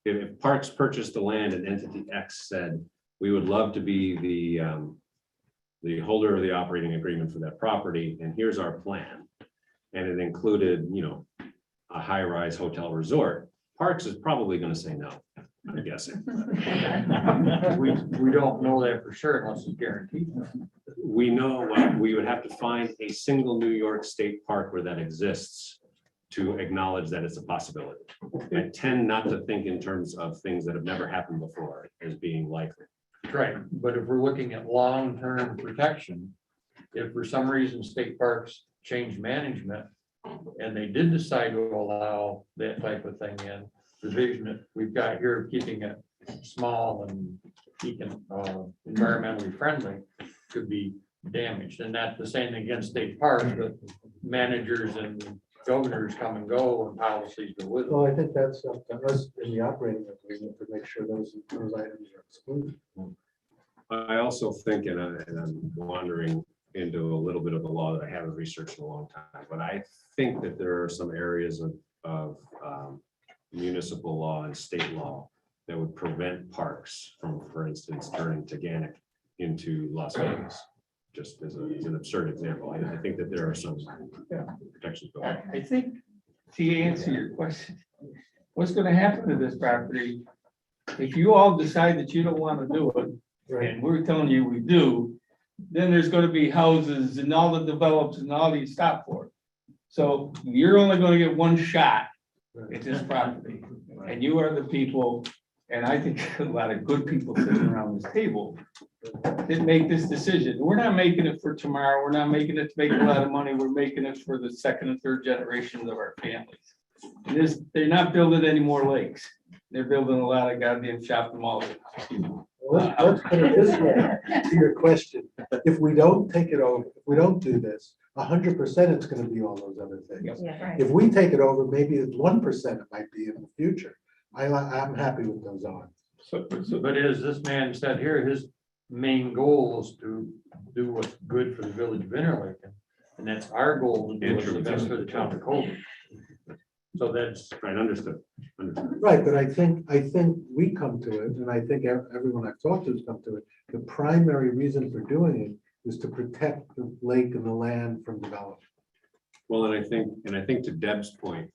if Parks purchased the land and entity X said, we would love to be the holder of the operating agreement for that property, and here's our plan. And it included, a high-rise hotel resort, Parks is probably going to say no, I'm guessing. We don't know that for sure unless it's guaranteed. We know we would have to find a single New York State park where that exists to acknowledge that it's a possibility. I tend not to think in terms of things that have never happened before as being likely. Right, but if we're looking at long-term protection, if for some reason state parks change management and they did decide to allow that type of thing in, the vision that we've got here of keeping it small and environmentally friendly could be damaged. And not the same against state parks, but managers and governors come and go and policies go with it. Well, I think that's up to us in the operating agreement to make sure those items are excluded. I also think, and I'm wandering into a little bit of the law that I haven't researched in a long time, but I think that there are some areas of municipal law and state law that would prevent parks from, for instance, turning Taganic into Las Vegas, just as an absurd example. I think that there are some protections. I think to answer your question, what's gonna happen to this property? If you all decide that you don't wanna do it, and we're telling you we do, then there's gonna be houses and all the develops and all these stop for it. So you're only gonna get one shot at this property, and you are the people, and I think a lot of good people sitting around this table that make this decision. We're not making it for tomorrow. We're not making it to make a lot of money. We're making it for the second and third generations of our families. And they're not building any more lakes. They're building a lot of goddamn shopping malls. Let's put it this way, to your question, if we don't take it over, if we don't do this, 100% it's gonna be all those other things. Yeah, right. If we take it over, maybe it's 1% it might be in the future. I'm happy with those odds. But as this man said here, his main goal is to do what's good for the village of Interlake. And that's our goal, to do what's the best for the town of Covert. So that's, Right, understood. Understood. Right, but I think we come to it, and I think everyone I've talked to has come to it. The primary reason for doing it is to protect the lake and the land from development. Well, and I think to Deb's point,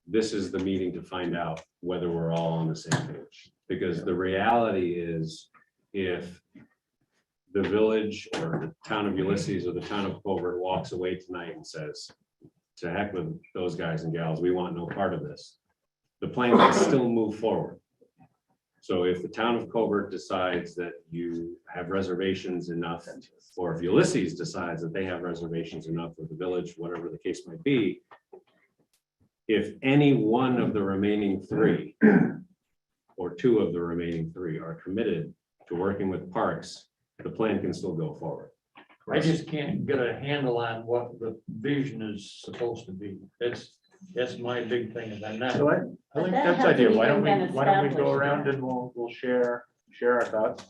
this is the meeting to find out whether we're all on the same page. Because the reality is, if the village or the town of Ulysses or the town of Covert walks away tonight and says, to heck with those guys and gals, we want no part of this, the plan can still move forward. So if the town of Covert decides that you have reservations enough, or if Ulysses decides that they have reservations enough with the village, whatever the case might be, if any one of the remaining three or two of the remaining three are committed to working with parks, the plan can still go forward. I just can't get a handle on what the vision is supposed to be. That's my big thing, is I'm not. So I But think that that's the hasn't idea. Why don't we, even been why don't we go established around yet. and we'll share our thoughts?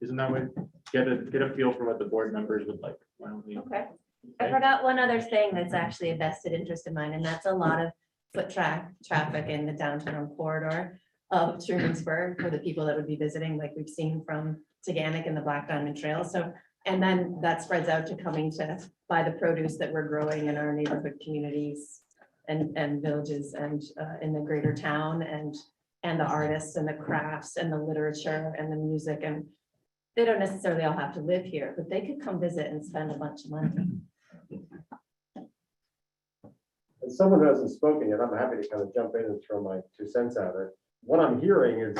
Isn't that what, get a feel for what the board members would like? Why don't we? Okay. I forgot one other thing that's actually a vested interest of mine, and that's a lot of traffic in the downtown corridor of Trumansburg for the people that would be visiting, like we've seen from Taganic and the Black Diamond Trail. So, and then that spreads out to coming to buy the produce that we're growing in our neighborhood communities and villages and in the greater town, and the artists and the crafts and the literature and the music. And they don't necessarily all have to live here, but they could come visit and spend a bunch of money. As someone who hasn't spoken yet, I'm happy to kind of jump in and throw my 2 cents at it. What I'm hearing is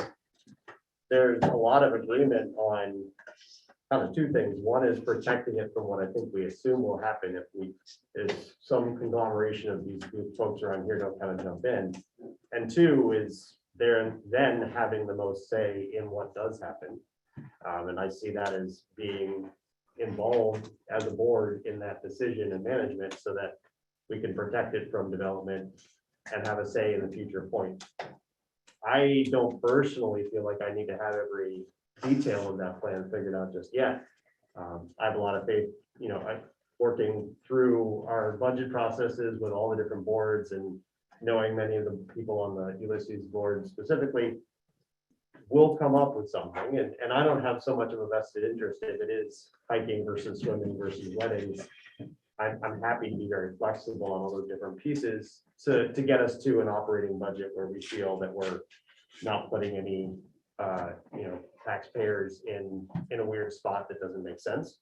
there's a lot of agreement on kind of 2 things. One is protecting it from what I think we assume will happen if some conglomeration of these group folks around here don't kind of jump in. And 2 is they're then having the most say in what does happen. And I see that as being involved as a board in that decision and management, so that we can protect it from development and have a say in the future point. I don't personally feel like I need to have every detail of that plan figured out just yet. I have a lot of faith, I'm working through our budget processes with all the different boards, and knowing many of the people on the Ulysses board specifically will come up with something. And I don't have so much of a vested interest if it is hiking versus swimming versus weddings. I'm happy to be very flexible on all those different pieces to get us to an operating budget where we feel that we're not putting any, taxpayers in a weird spot that doesn't make sense.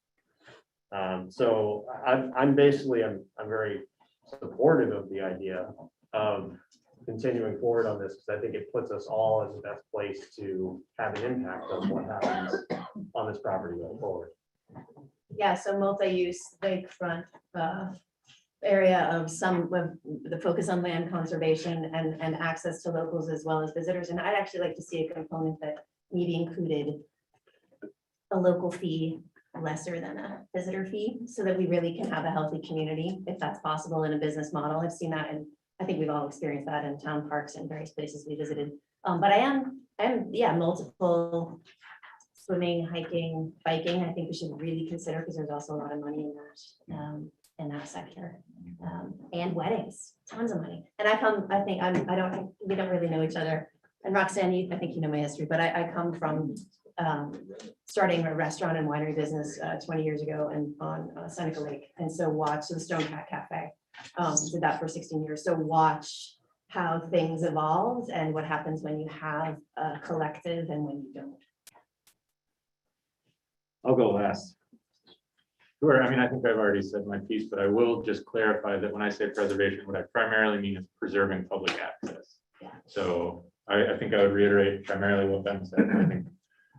So I'm very supportive of the idea of continuing forward on this, because I think it puts us all in the best place to have an impact on what happens on this property going forward. Yeah, so multi-use lakefront area of some with the focus on land conservation and access to locals as well as visitors. And I'd actually like to see a component that maybe included a local fee lesser than a visitor fee, so that we really can have a healthy community, if that's possible in a business model. I've seen that, and I think we've all experienced that in town parks and various places we visited. But I am multiple swimming, hiking, biking. I think we should really consider, because there's also a lot of money in that sector, and weddings, tons of money. And we don't really know each other. And Roxanne, I think you know my history, but I come from starting a restaurant and winery business 20 years ago and on Seneca Lake. And so watch the Stone Cat Cafe. Did that for 16 years. So watch how things evolve and what happens when you have a collective and when you don't. I'll go last. Sure, I mean, I think I've already said my piece, but I will just clarify that when I say preservation, what I primarily mean is preserving public access. So I think I would reiterate primarily what Ben said. I think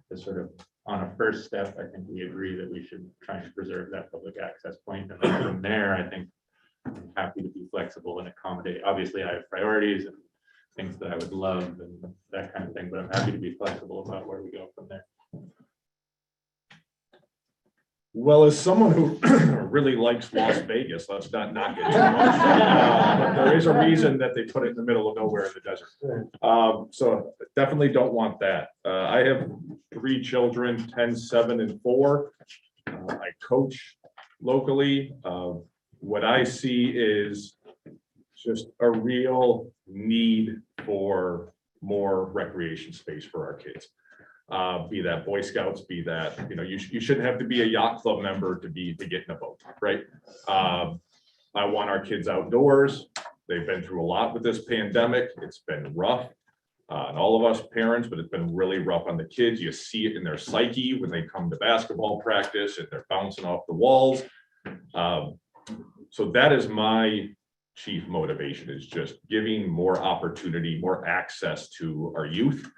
the sort of on a first step, I think we agree that we should try and preserve that public access point. And then from there, I think I'm happy to be flexible and accommodate. Obviously, I have priorities and things that I would love and that kind of thing, but I'm happy to be flexible about where we go from there. Well, as someone who really likes Las Vegas, let's not knock it too much. But there is a reason that they put it in the middle of nowhere in the desert. So definitely don't want that. I have 3 children, 10, 7, and 4. I coach locally. What I see is just a real need for more recreation space for our kids. Be that Boy Scouts, be that, you shouldn't have to be a yacht club member to get in a boat, right? I want our kids outdoors. They've been through a lot with this pandemic. It's been rough on all of us parents, but it's been really rough on the kids. You see it in their psyche when they come to basketball practice and they're bouncing off the walls. So that is my chief motivation, is just giving more opportunity, more access to our youth,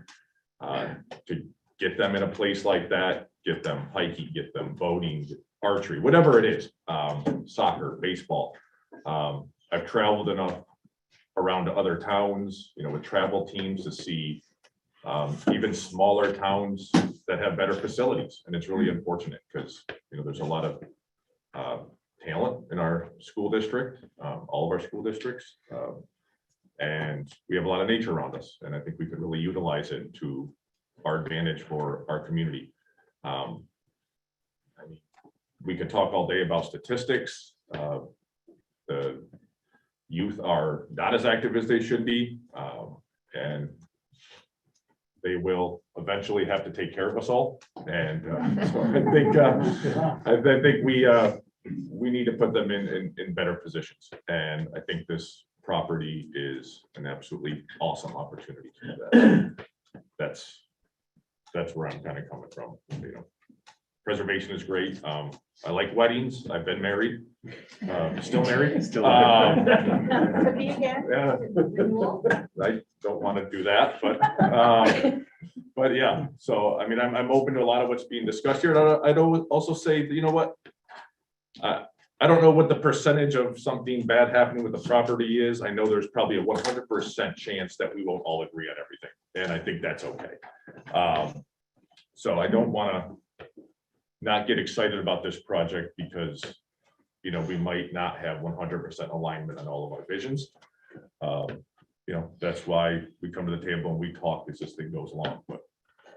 to get them in a place like that, get them hiking, get them boating, archery, whatever it is, soccer, baseball. I've traveled enough around to other towns, with travel teams to see even smaller towns that have better facilities. And it's really unfortunate because, there's a lot of talent in our school district, all of our school districts. And we have a lot of nature around us. And I think we could really utilize it to our advantage for our community. We could talk all day about statistics. The youth are not as active as they should be. And they will eventually have to take care of us all. And so I think we need to put them in better positions. And I think this property is an absolutely awesome opportunity to do that. That's where I'm kind of coming from. Preservation is great. I like weddings. I've been married, still married. Still. Could be again. Yeah. I don't want to do that, but yeah. So, I'm open to a lot of what's being discussed here. And I'd also say, what? I don't know what the percentage of something bad happening with the property is. I know there's probably a 100% chance that we won't all agree on everything. And I think that's okay. So I don't want to not get excited about this project because, we might not have 100% alignment on all of our visions. That's why we come to the table and we talk as this thing goes along. But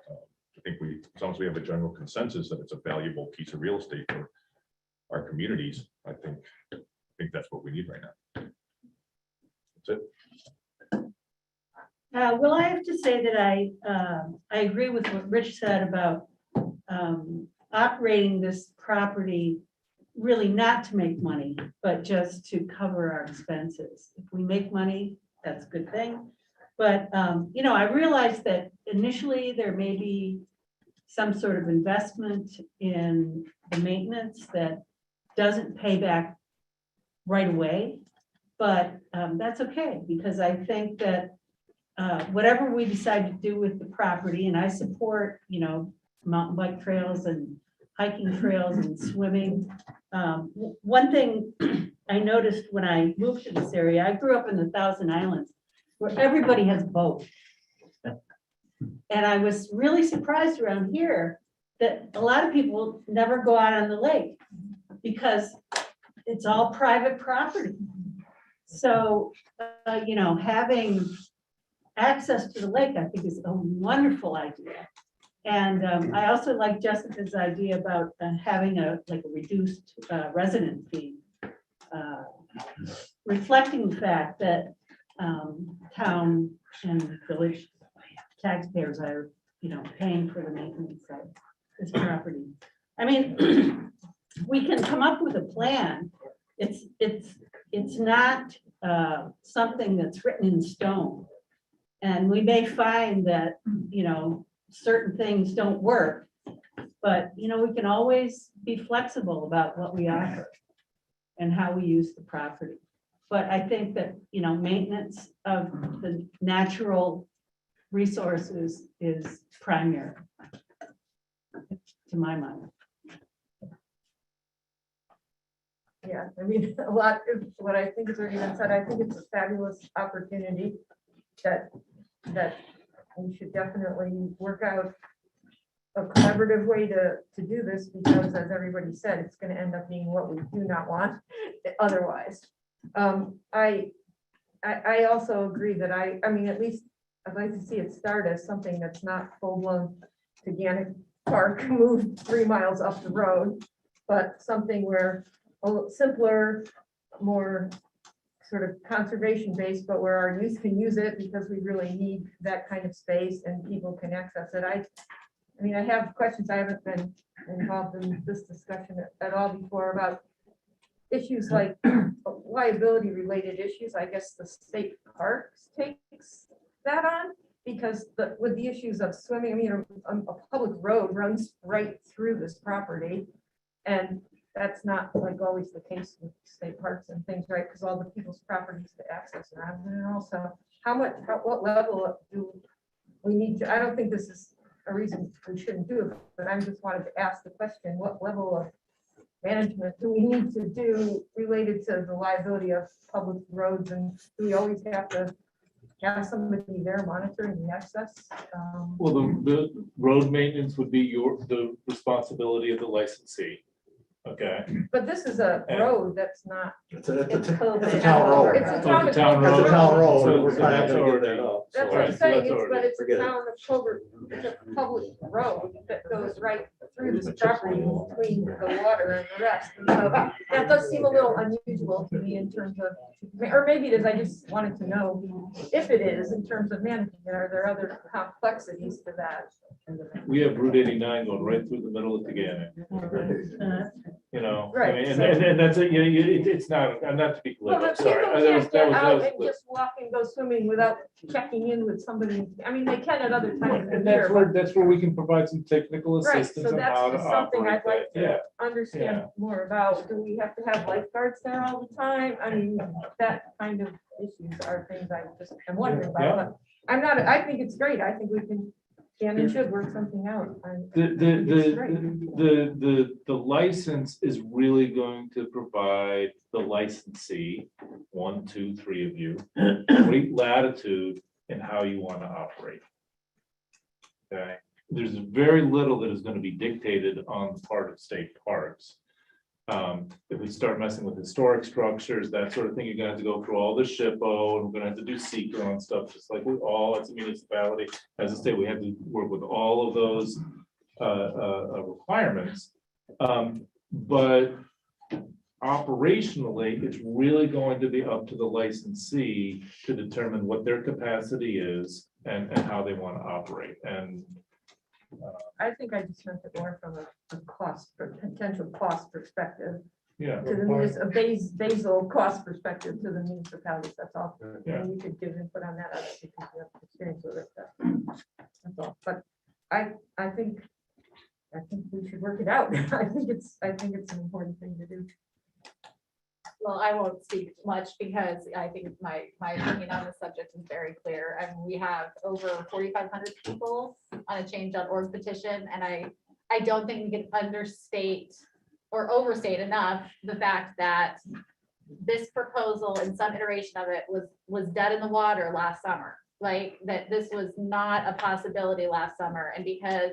I think as long as we have a general consensus that it's a valuable piece of real estate for our communities, I think that's what we need right now. That's it. Well, I have to say that I agree with what Rich said about operating this property really not to make money, but just to cover our expenses. If we make money, that's a good thing. But, I realized that initially there may be some sort of investment in the maintenance that doesn't pay back right away. But that's okay, because I think that whatever we decide to do with the property, and I support, mountain bike trails and hiking trails and swimming. One thing I noticed when I moved to this area, I grew up in the Thousand Islands, where everybody has a boat. And I was really surprised around here that a lot of people never go out on the lake because it's all private property. So, having access to the lake, I think, is a wonderful idea. And I also like Jessica's idea about having a reduced resident fee, reflecting the fact that town and village taxpayers are, paying for the maintenance of this property. We can come up with a plan. It's not something that's written in stone. And we may find that, certain things don't work, but, we can always be flexible about what we offer and how we use the property. But I think that, maintenance of the natural resources is primary, to my mind. Yeah, a lot of what I think is already been said. I think it's a fabulous opportunity that we should definitely work out a collaborative way to do this, because as everybody said, it's gonna end up being what we do not want otherwise. I also agree that I mean, at least I'd like to see it start as something that's not full-blown gigantic park moved 3 miles up the road, but something where a little simpler, more sort of conservation based, but where our youth can use it because we really need that kind of space and people can access it. I mean, I have questions. I haven't been involved in this discussion at all before about issues like liability related issues. I guess the state parks takes that on, because with the issues of swimming, I mean, a public road runs right through this property. And that's not like always the case with state parks and things, right? Because all the people's properties to access around. And also, what level do we need to, I don't think this is a reason we shouldn't do it, but I just wanted to ask the question, what level of management do we need to do related to the liability of public roads? And do we always have to have somebody there monitoring the access? Well, the road maintenance would be the responsibility of the licensee. Okay. But this is a road that's not. It's a It's town road. It's a It's town. a town It's a town road. So- We're so not that's gonna give already- that up. That's So- what I'm saying, that's but it's a Forget it. town of Covert, it's a public road that goes right through this property between the water and the rest. And so that does seem a little unusual to me in terms of, or maybe it is, I just wanted to know if it is in terms of managing it. Are there other complexities to that? We have Route 89 going right through the middle of Taganek. You know, I Right, mean, so- and that's it, it's not, I'm not to be Well, political, but people sorry. That was- can't that get was- that out was- and just walk and go swimming without checking in with somebody. I mean, they can at other times of And the year, but. that's where we can provide some technical Right, assistance so on how to that's just something operate I'd like that, yeah. to understand more about. Do we have to have lifeguards there all the time? I mean, that kind of issues are things I just am wondering Yeah. about, but I'm not, I think it's great. I think we can and should work something out. The license is really going to provide the licensee, 1, 2, 3 of you, great latitude in how you want to operate. Okay, there's very little that is going to be dictated on the part of state parks. If we start messing with historic structures, that sort of thing, you're gonna have to go through all the SHPO, and we're gonna have to do secret on stuff, just like we all, as a municipality, as a state, we have to work with all of those requirements. But operationally, it's really going to be up to the licensee to determine what their capacity is and how they want to operate. And I think I just meant it more from a cost, potential cost perspective. yeah. To the basal cost perspective to the municipalities, that's all. Yeah. And you could give input on that, obviously, because you have experience with it. That's all, but I think we should work it out. I think it's an important thing to do. Well, I won't speak much because I think my opinion on the subject is very clear. And we have over 4,500 people on a change.org petition. And I don't think we can understate or overstate enough the fact that this proposal and some iteration of it was dead in the water last summer. Like that this was not a possibility last summer. And because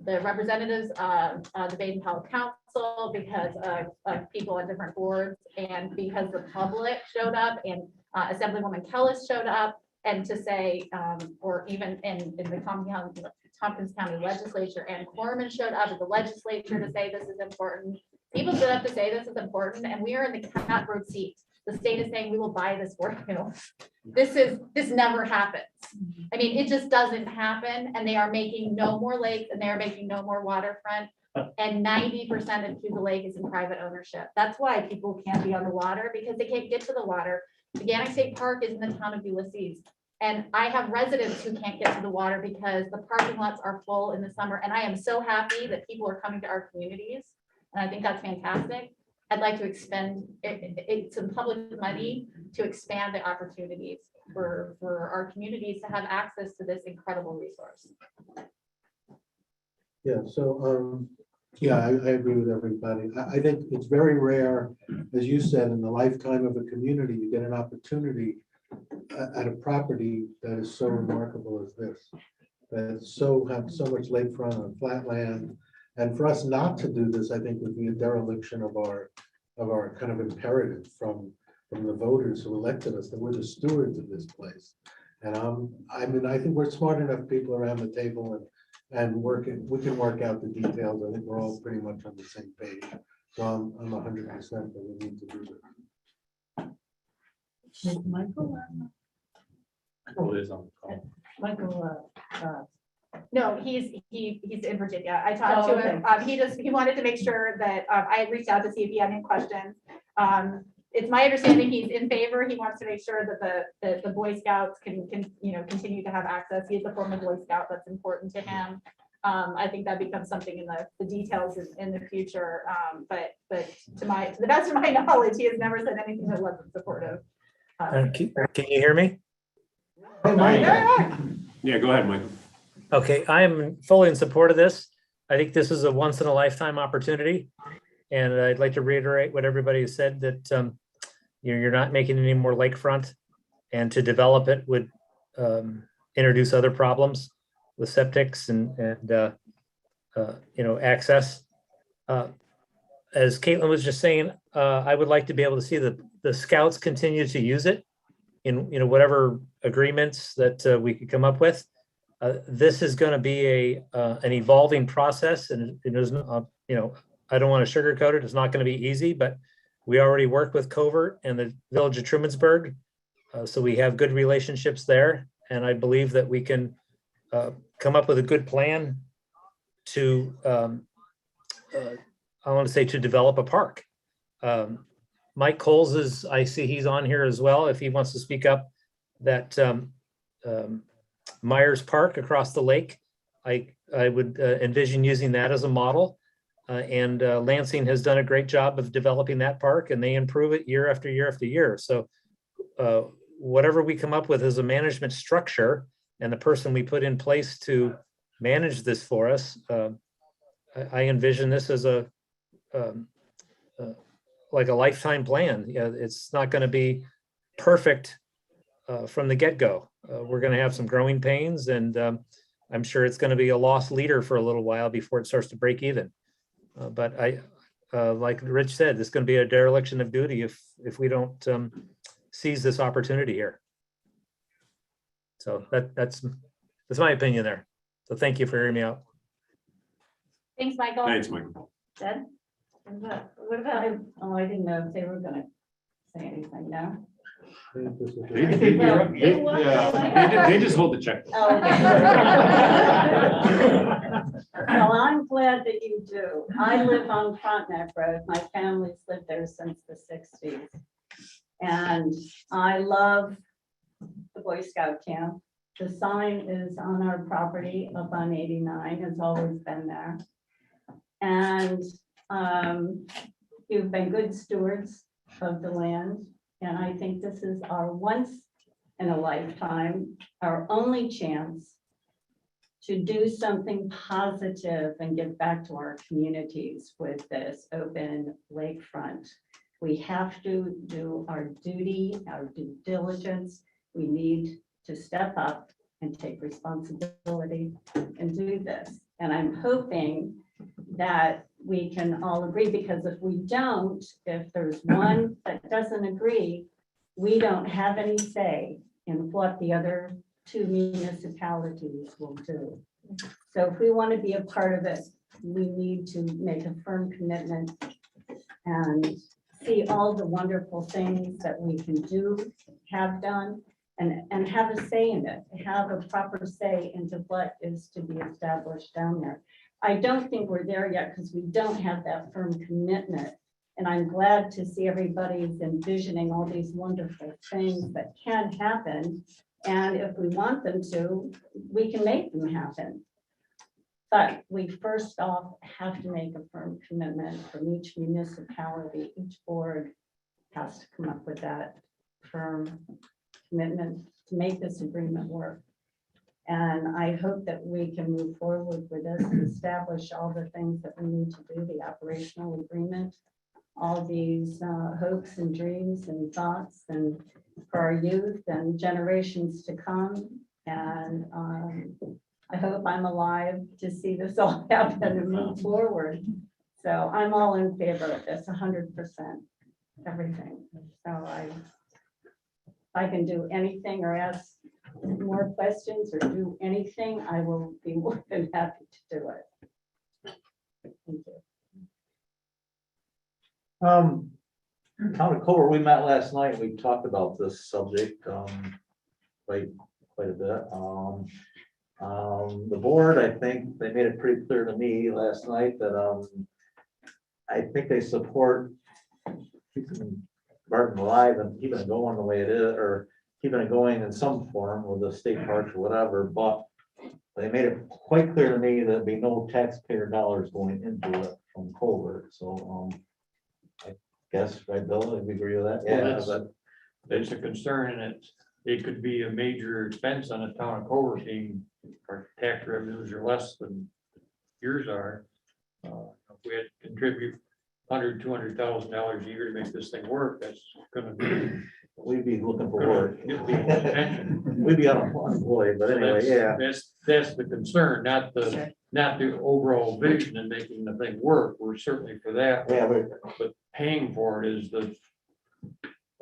the representatives of the Baden-Powell Council, because of people on different boards, and because the public showed up and Assemblywoman Kellis showed up, and to say, or even in the Tompkins County Legislature, and Corman showed up at the legislature to say this is important. People stood up to say this is important, and we are in the catbird seat. The state is saying we will buy this for you. This never happens. I mean, it just doesn't happen, and they are making no more lakes, and they are making no more waterfront. And 90% of Cuba Lake is in private ownership. That's why people can't be on the water, because they can't get to the water. Organic State Park is in the town of Ulysses. And I have residents who can't get to the water because the parking lots are full in the summer. And I am so happy that people are coming to our communities. And I think that's fantastic. I'd like to expend some public money to expand the opportunities for our communities to have access to this incredible resource. Yeah, so, yeah, I agree with everybody. I think it's very rare, as you said, in the lifetime of a community, you get an opportunity at a property that is so remarkable as this. that have so much lakefront on flat land. And for us not to do this, I think would be a dereliction of our kind of imperative from the voters who elected us, that we're the stewards of this place. And I mean, I think we're smart enough people around the table and we can work out the details. I think we're all pretty much on the same page. So I'm 100% that we need to do this. Michael, Who is on the call? Michael, No, he's in Virginia. I talked to him. He wanted to make sure that I had reached out to see if he had any questions. It's my understanding he's in favor. He wants to make sure that the Boy Scouts can continue to have access. He is a former Boy Scout. That's important to him. I think that becomes something in the details in the future. But to the best of my knowledge, he has never said anything that wasn't supportive. Can you hear me? Yeah, go ahead, Michael. Okay, I am fully in support of this. I think this is a once in a lifetime opportunity. And I'd like to reiterate what everybody has said, that you're not making any more lakefront, and to develop it would introduce other problems with septics and access. As Caitlin was just saying, I would like to be able to see the scouts continue to use it in whatever agreements that we could come up with. This is going to be an evolving process, and it is, I don't want to sugarcoat it. It's not going to be easy, but we already work with Covert and the village of Trumansburg. So we have good relationships there. And I believe that we can come up with a good plan to, I want to say, to develop a park. Mike Coles I see he's on here as well. If he wants to speak up, that Myers Park across the lake, I would envision using that as a model. And Lansing has done a great job of developing that park, and they improve it year after year after year. So whatever we come up with as a management structure, and the person we put in place to manage this for us, I envision this as like a lifetime plan. It's not going to be perfect from the get-go. We're going to have some growing pains, and I'm sure it's going to be a lost leader for a little while before it starts to break even. But like Rich said, this is going to be a dereliction of duty if we don't seize this opportunity here. So that's my opinion there. So thank you for hearing me out. Thanks, Michael. Thanks, Michael. Ted? What about, I didn't know if they were gonna say anything, no? They just hold the check. Oh, okay. Well, I'm glad that you do. I live on Frontenac Road. My family's lived there since the 60s. And I love the Boy Scout camp. The sign is on our property up on 89. It's always been there. And you've been good stewards of the land. And I think this is our once in a lifetime, our only chance to do something positive and give back to our communities with this open lakefront. We have to do our duty, our due diligence. We need to step up and take responsibility and do this. And I'm hoping that we can all agree, because if we don't, if there's one that doesn't agree, we don't have any say in what the other two municipalities will do. So if we want to be a part of it, we need to make a firm commitment and see all the wonderful things that we can do, have done, and have a say in it, have a proper say into what is to be established down there. I don't think we're there yet because we don't have that firm commitment. And I'm glad to see everybody's envisioning all these wonderful things that can happen. And if we want them to, we can make them happen. But we first off have to make a firm commitment from each municipality. Each board has to come up with that firm commitment to make this agreement work. And I hope that we can move forward with this and establish all the things that we need to do, the operational agreement, all these hopes and dreams and thoughts, and for our youth and generations to come. And I hope I'm alive to see this all happen and move forward. So I'm all in favor of this, 100%, everything. So I can do anything or ask more questions or do anything, I will be more than happy to do it. Thank you. Town of Covert, we met last night, we talked about this subject, quite a bit. The board, I think, they made it pretty clear to me last night that, I think they support keeping Barton alive and keeping it going the way it is, or keeping it going in some form with the state parks or whatever, but they made it quite clear to me there'd be no taxpayer dollars going into it from Covert, so, I guess, right, Bill, if we agree with that? Well, Yeah, that's- but It's a concern and it could be a major expense on a town of Covert being, our tax revenues are less than yours are. If we had to contribute $200,000 a year to make this thing work, that's gonna be. we'd be looking for work. Get people's attention. We'd be unemployed, but So anyway, yeah. That's the concern, not the overall vision and making the thing work. We're certainly for that. Yeah, But paying for it is the.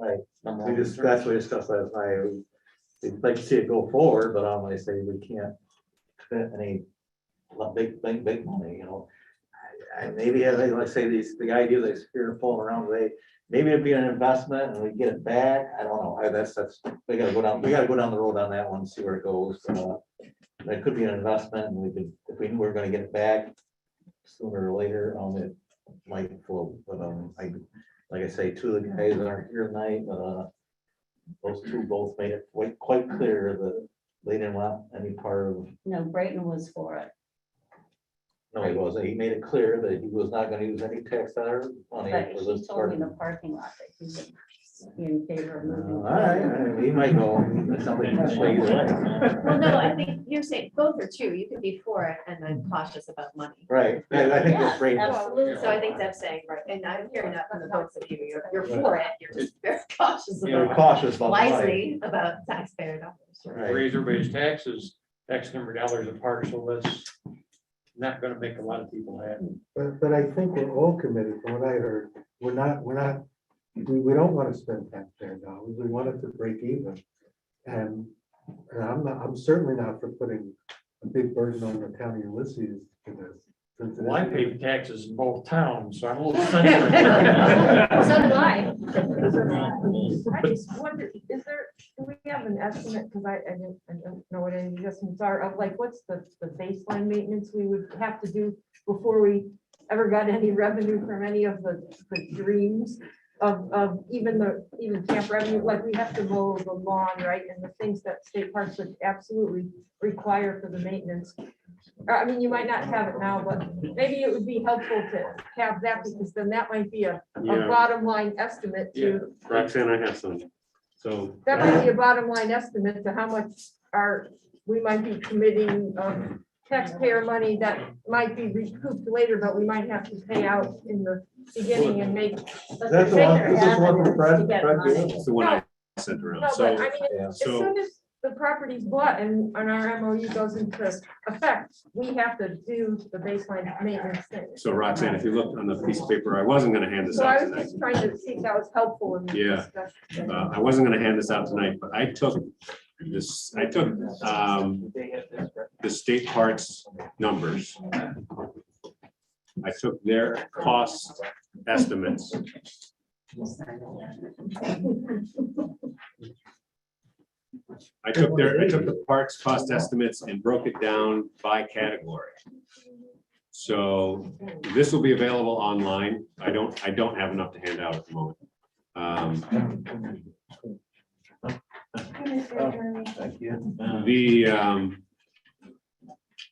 right. number We one just, concern. that's what we discussed last night. We'd like to see it go forward, but I say we can't spend any big money, you know. Maybe, as I say, the idea that it's falling around, maybe it'd be an investment and we get it back. I don't know. That's, we gotta go down the road on that one, see where it goes. That could be an investment and we could, if we knew we were gonna get it back sooner or later, it might float, but, like I say, two of the guys aren't here tonight, but, those two both made it quite clear that they didn't want any part of. No, Brayton was for it. No, he wasn't. He made it clear that he was not gonna use any tax dollar money But for he this told me in part. the parking lot that he would be in favor of moving. All right, he might go. That's something to sway either way. Well, no, I think you're saying both are true. You could be for it and then cautious about money. Right, yeah, I think that's Yes, great. absolutely. So I think Deb's saying, right, and I'm hearing that from the folks of you, you're for it, you're just very cautious You're about, cautious about the money. wisely about taxpayer dollars. Right. Raise everybody's taxes, X number of dollars a parcel, that's not gonna make a lot of people happy. But I think we're all committed, from what I heard, we don't want to spend taxpayer dollars, we want it to break even. And I'm certainly not for putting a big burden on the county of Ulysses for this. since it Well, I is- pay taxes in both towns, so I'm a little sensitive. So do I. I just wondered, do we have an estimate, because I don't know what any adjustments are, of like, what's the baseline maintenance we would have to do before we ever got any revenue from any of the dreams of even camp revenue, like we have to mow the lawn, right, and the things that state parks would absolutely require for the maintenance. I mean, you might not have it now, but maybe it would be helpful to have that, because then that might be a Yeah. bottom line estimate to, Roxanne, I have some. So that might be a bottom line estimate to how much we might be committing taxpayer money that might be recouped later, but we might have to pay out in the beginning and make. That's the one, this is one from Fred. it's the one I sent around. No, So but I mean, yeah. as soon as the property's bought and our MOU goes into effect, we have to do the baseline maintenance thing. So Roxanne, if you look on the piece of paper, I wasn't gonna hand this So out I was tonight. just trying to see if that was helpful in the Yeah. discussion. I wasn't gonna hand this out tonight, but I took the state parks numbers. I took their cost estimates. I took the parks cost estimates and broke it down by category. So this will be available online. I don't have enough to hand out at the moment. Thank you.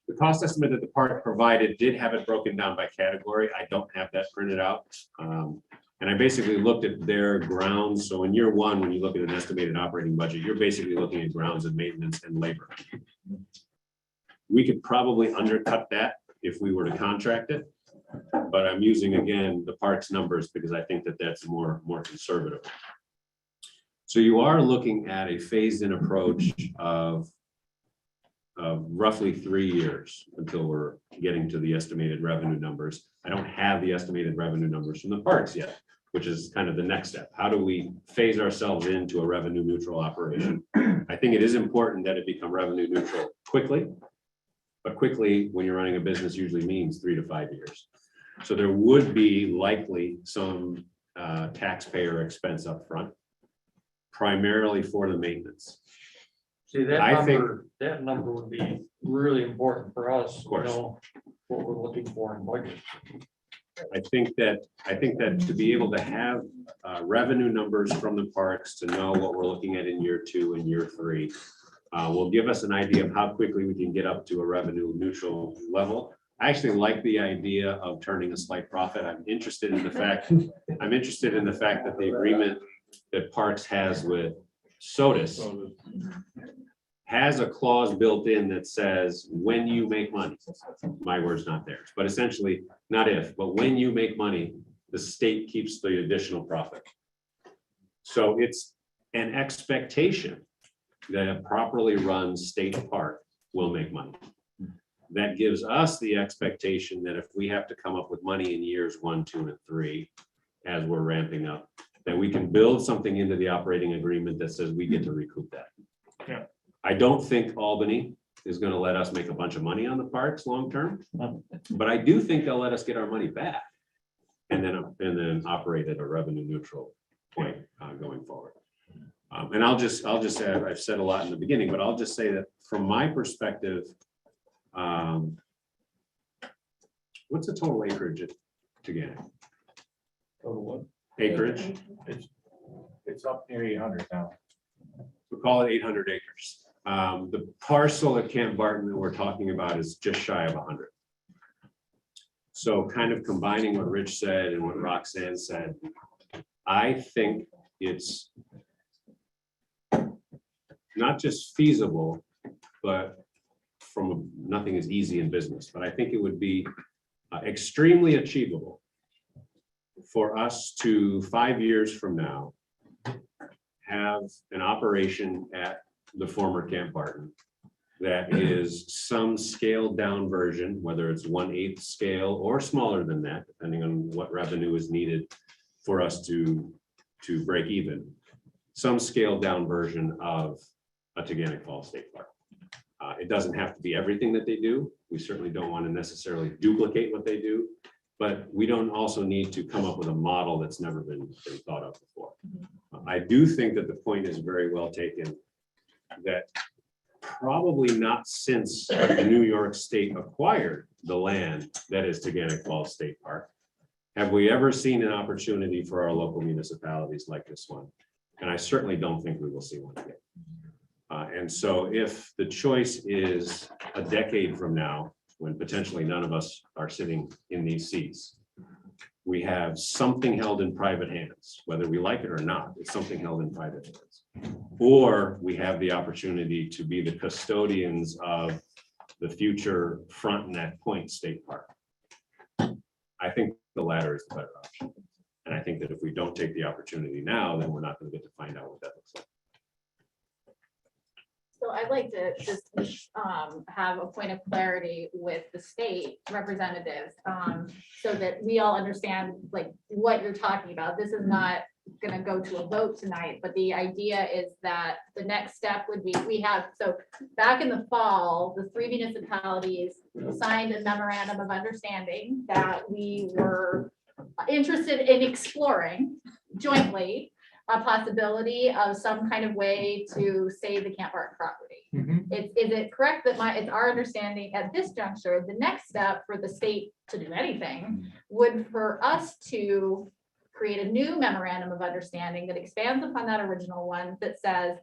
The cost estimate that the park provided did have it broken down by category. I don't have that printed out. And I basically looked at their grounds. So in year one, when you look at an estimated operating budget, you're basically looking at grounds and maintenance and labor. We could probably undercut that if we were to contract it. But I'm using, again, the parks numbers because I think that that's more conservative. So you are looking at a phased-in approach of roughly 3 years until we're getting to the estimated revenue numbers. I don't have the estimated revenue numbers from the parks yet, which is kind of the next step. How do we phase ourselves into a revenue neutral operation? I think it is important that it become revenue neutral quickly. But quickly, when you're running a business, usually means 3 to 5 years. So there would be likely some taxpayer expense up front, primarily for the maintenance. See, that I think- number would be really important for us, to course. know what we're looking for in budget. I think that to be able to have revenue numbers from the parks to know what we're looking at in year 2 and year 3 will give us an idea of how quickly we can get up to a revenue neutral level. I actually like the idea of turning a slight profit. I'm interested in the fact that the agreement that Parks has with SOTUS has a clause built in that says, when you make money, my word's not theirs, but essentially, not if, but when you make money, the state keeps the additional profit. So it's an expectation that a properly run state park will make money. That gives us the expectation that if we have to come up with money in years 1, 2, and 3, as we're ramping up, that we can build something into the operating agreement that says we get to recoup that. Yeah. I don't think Albany is going to let us make a bunch of money on the parks long-term, but I do think they'll let us get our money back and then operate at a revenue neutral point going forward. And I'll just add, I've said a lot in the beginning, but I'll just say that from my perspective, what's the total acreage to get it? Total what? Acreage, It's up near 800 now. we'll call it 800 acres. The parcel at Camp Barton that we're talking about is just shy of 100. So kind of combining what Rich said and what Roxanne said, I think it's not just feasible, but nothing is easy in business, but I think it would be extremely achievable for us to 5 years from now have an operation at the former Camp Barton that is some scaled down version, whether it's 1/8 scale or smaller than that, depending on what revenue is needed for us to break even, some scaled down version of a Teganic Falls State Park. It doesn't have to be everything that they do. We certainly don't want to necessarily duplicate what they do, but we don't also need to come up with a model that's never been thought of before. I do think that the point is very well taken, that probably not since New York State acquired the land that is Teganic Falls State Park have we ever seen an opportunity for our local municipalities like this one. And I certainly don't think we will see one again. And so if the choice is a decade from now, when potentially none of us are sitting in these seats, we have something held in private hands, whether we like it or not, it's something held in private hands. Or we have the opportunity to be the custodians of the future Front Neck Point State Park. I think the latter is the better option. And I think that if we don't take the opportunity now, then we're not going to get to find out what that looks like. So I'd like to just have a point of clarity with the state representatives, so that we all understand like what you're talking about. This is not gonna go to a vote tonight, but the idea is that the next step would be, so back in the fall, the 3 municipalities signed a memorandum of understanding that we were interested in exploring jointly a possibility of some kind of way to save the Camp Barton property. Is it correct that it's our understanding at this juncture, the next step for the state to do anything would for us to create a new memorandum of understanding that expands upon that original one that says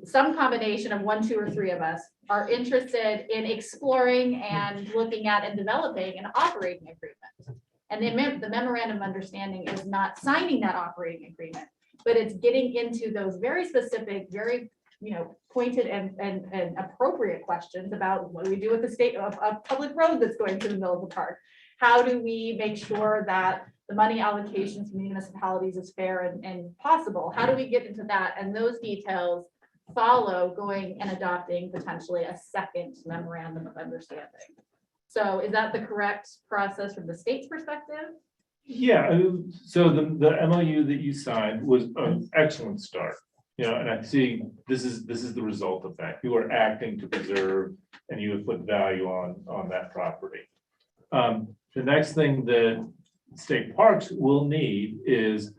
some combination of 1, 2, or 3 of us are interested in exploring and looking at and developing an operating agreement. And the memorandum of understanding is not signing that operating agreement, but it's getting into those very specific, very pointed and appropriate questions about what do we do with the state of public road that's going through the middle of the park? How do we make sure that the money allocations to municipalities is fair and possible? How do we get into that? And those details follow going and adopting potentially a second memorandum of understanding. So is that the correct process from the state's perspective? Yeah, so the MOU that you signed was an excellent start. And I see this is the result of that. You are acting to preserve and you have put value on that property. The next thing that state parks will need is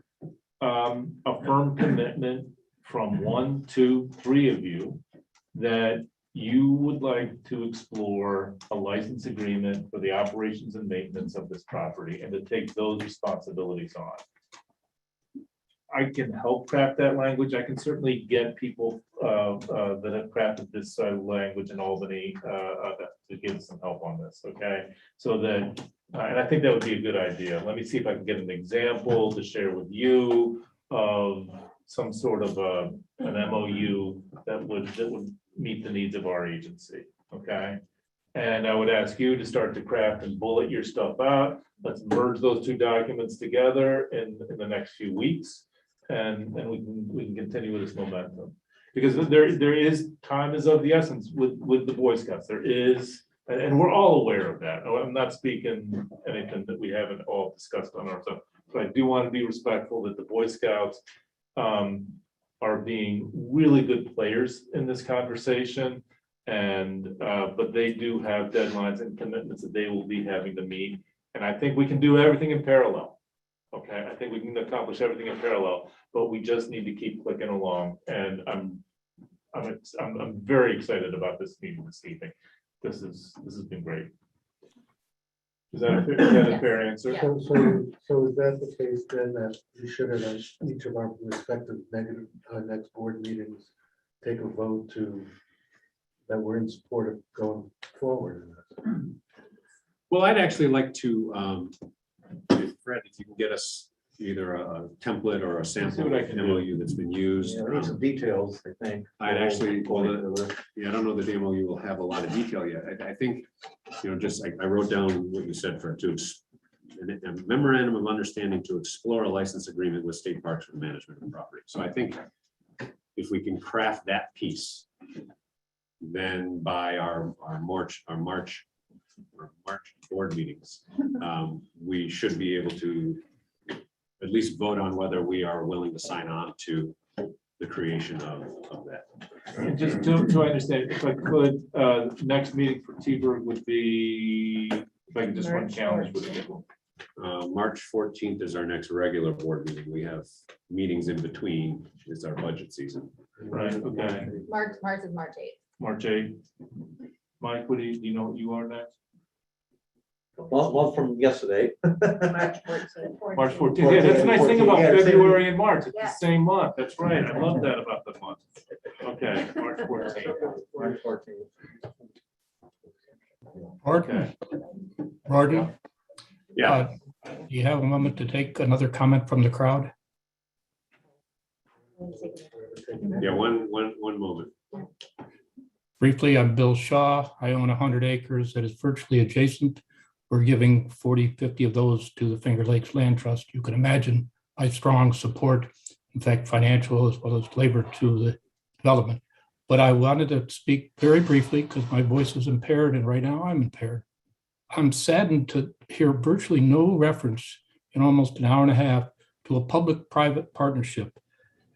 a firm commitment from 1, 2, 3 of you that you would like to explore a license agreement for the operations and maintenance of this property and to take those responsibilities on. I can help craft that language. I can certainly get people that have crafted this language in Albany to give some help on this, okay? So that, and I think that would be a good idea. Let me see if I can get an example to share with you of some sort of an MOU that would meet the needs of our agency, okay? And I would ask you to start to craft and bullet your stuff out. Let's merge those 2 documents together in the next few weeks. And we can continue with this momentum. Because there is, time is of the essence with the Boy Scouts. There is, and we're all aware of that. I'm not speaking anything that we haven't all discussed on our stuff. But I do want to be respectful that the Boy Scouts are being really good players in this conversation. And but they do have deadlines and commitments that they will be having to meet. And I think we can do everything in parallel. Okay, I think we can accomplish everything in parallel, but we just need to keep clicking along. And I'm very excited about this meeting this evening. This has been great. Is that a fair answer? Yeah. So is that the case then that we should at each of our respective next board meetings take a vote that we're in support of going forward in this? Well, I'd actually like to, Fred, if you can get us either a template or a sample MOU that's been used. Yeah, we need some details, I think. I'd actually, I don't know that the MOU will have a lot of detail yet. I think, just I wrote down what you said, Fred, a memorandum of understanding to explore a license agreement with state parks for the management of property. So I think if we can craft that piece, then by our March board meetings, we should be able to at least vote on whether we are willing to sign on to the creation of that. And just to understand, if I could, next meeting for T-Bird would be, if I can just run calendars with it. March 14th is our next regular board meeting. We have meetings in between. It's our budget season. Right, okay. March is March 8th. March 8th. Mike, do you know what you are next? Well, from yesterday. March 14th. March 14th. Yeah, that's the nice thing about 14th. February and March. It's Yeah. the same month. That's right. I love that about the month. Okay, March 14th. March 14th. Okay. Barton, Yeah. do you have a moment to take another comment from the crowd? Yeah, one moment. Briefly, I'm Bill Shaw. I own 100 acres that is virtually adjacent. We're giving 40, 50 of those to the Finger Lakes Land Trust. You can imagine my strong support, in fact, financial as well as labor to the development. But I wanted to speak very briefly because my voice is impaired and right now I'm impaired. I'm saddened to hear virtually no reference in almost an hour and a half to a public-private partnership.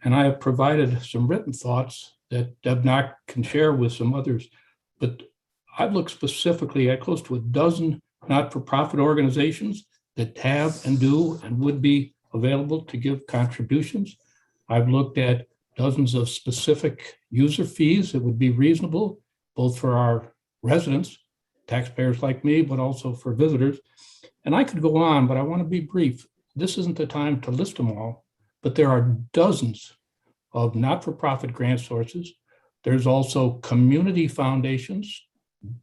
And I have provided some written thoughts that Deb Knock can share with some others. But I've looked specifically at close to a dozen not-for-profit organizations that have and do and would be available to give contributions. I've looked at dozens of specific user fees that would be reasonable, both for our residents, taxpayers like me, but also for visitors. And I could go on, but I want to be brief. This isn't the time to list them all, but there are dozens of not-for-profit grant sources. There's also community foundations,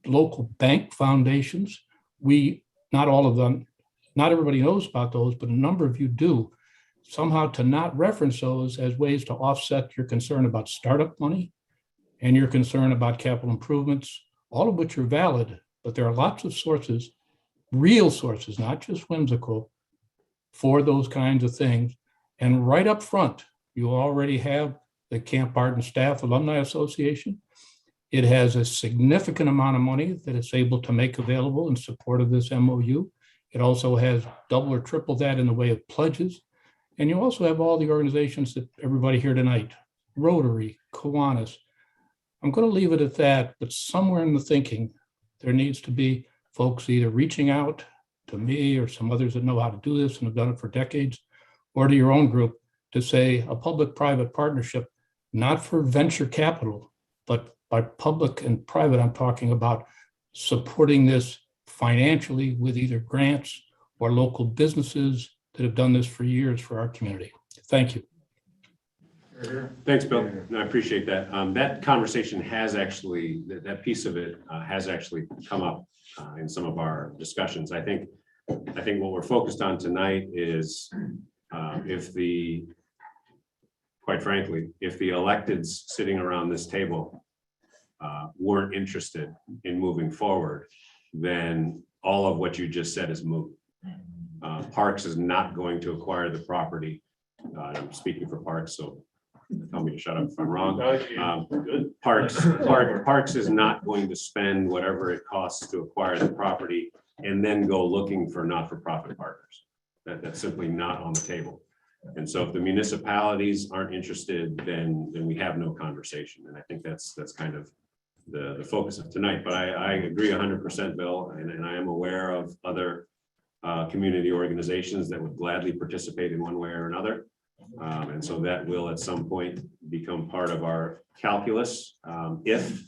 local bank foundations. Not all of them, not everybody knows about those, but a number of you do. Somehow to not reference those as ways to offset your concern about startup money and your concern about capital improvements, all of which are valid, but there are lots of sources, real sources, not just whimsical, for those kinds of things. And right up front, you already have the Camp Barton Staff Alumni Association. It has a significant amount of money that it's able to make available in support of this MOU. It also has double or triple that in the way of pledges. And you also have all the organizations that everybody here tonight, Rotary, Kiwanis. I'm going to leave it at that, but somewhere in the thinking, there needs to be folks either reaching out to me or some others that know how to do this and have done it for decades, or to your own group to say a public-private partnership, not for venture capital, but by public and private, I'm talking about supporting this financially with either grants or local businesses that have done this for years for our community. Thank you. Thanks, Bill. No, I appreciate that. That conversation has actually, that piece of it has actually come up in some of our discussions. I think what we're focused on tonight is quite frankly, if the electeds sitting around this table weren't interested in moving forward, then all of what you just said is moot. Parks is not going to acquire the property. I'm speaking for Parks, so tell me to shut up if I'm wrong. Parks is not going to spend whatever it costs to acquire the property and then go looking for not-for-profit partners. That's simply not on the table. And so if the municipalities aren't interested, then we have no conversation. And I think that's kind of the focus of tonight. But I agree 100%, Bill, and I am aware of other community organizations that would gladly participate in one way or another. And so that will at some point become part of our calculus if,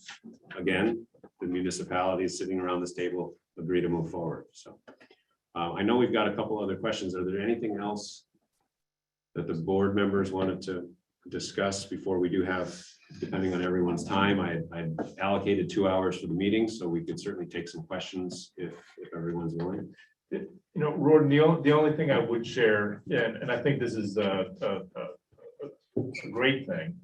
again, the municipalities sitting around this table agree to move forward. So I know we've got a couple other questions. Are there anything else that the board members wanted to discuss before we do have, depending on everyone's time, I allocated 2 hours for the meeting, so we could certainly take some questions if everyone's willing. You know, Roden, the only thing I would share, and I think this is a great thing.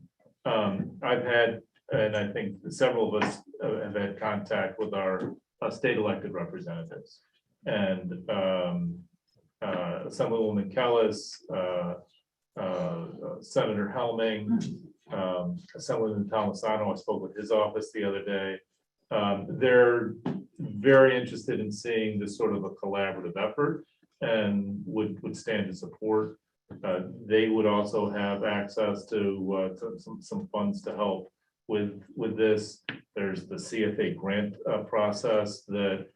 I've had, and I think several of us have had contact with our state elected representatives, and Assemblywoman Kellis, Senator Helming, Assemblyman Tomasano. I spoke with his office the other day. They're very interested in seeing this sort of a collaborative effort and would stand to support. They would also have access to some funds to help with this. There's the CFA grant process that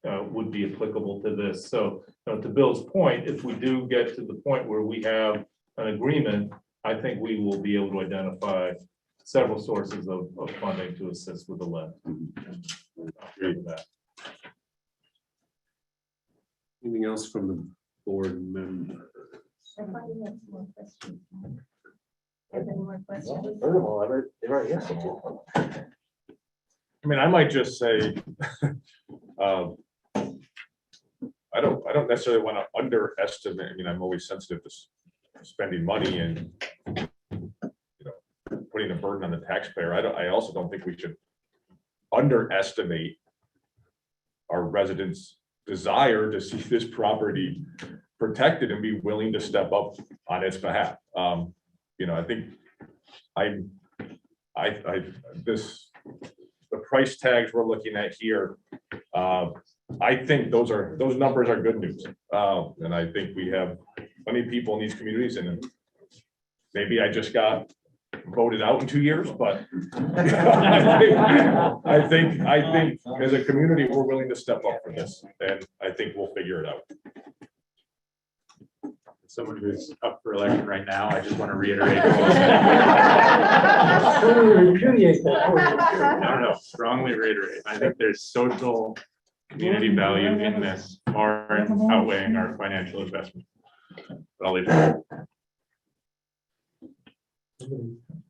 would be applicable to this. So to Bill's point, if we do get to the point where we have an agreement, I think we will be able to identify several sources of funding to assist with the lift. Anything else from the board member? I mean, I might just say, I don't necessarily want to underestimate. I mean, I'm always sensitive to spending money and putting a burden on the taxpayer. I also don't think we should underestimate our residents' desire to see this property protected and be willing to step up on its behalf. I think the price tags we're looking at here, I think those numbers are good news. And I think we have plenty of people in these communities, and maybe I just got voted out in 2 years, but I think as a community, we're willing to step up for this, and I think we'll figure it out. Someone who's up for election right now, I just want to reiterate. No, strongly reiterate. I think there's social community value in this far outweighing our financial investment. But I'll leave it.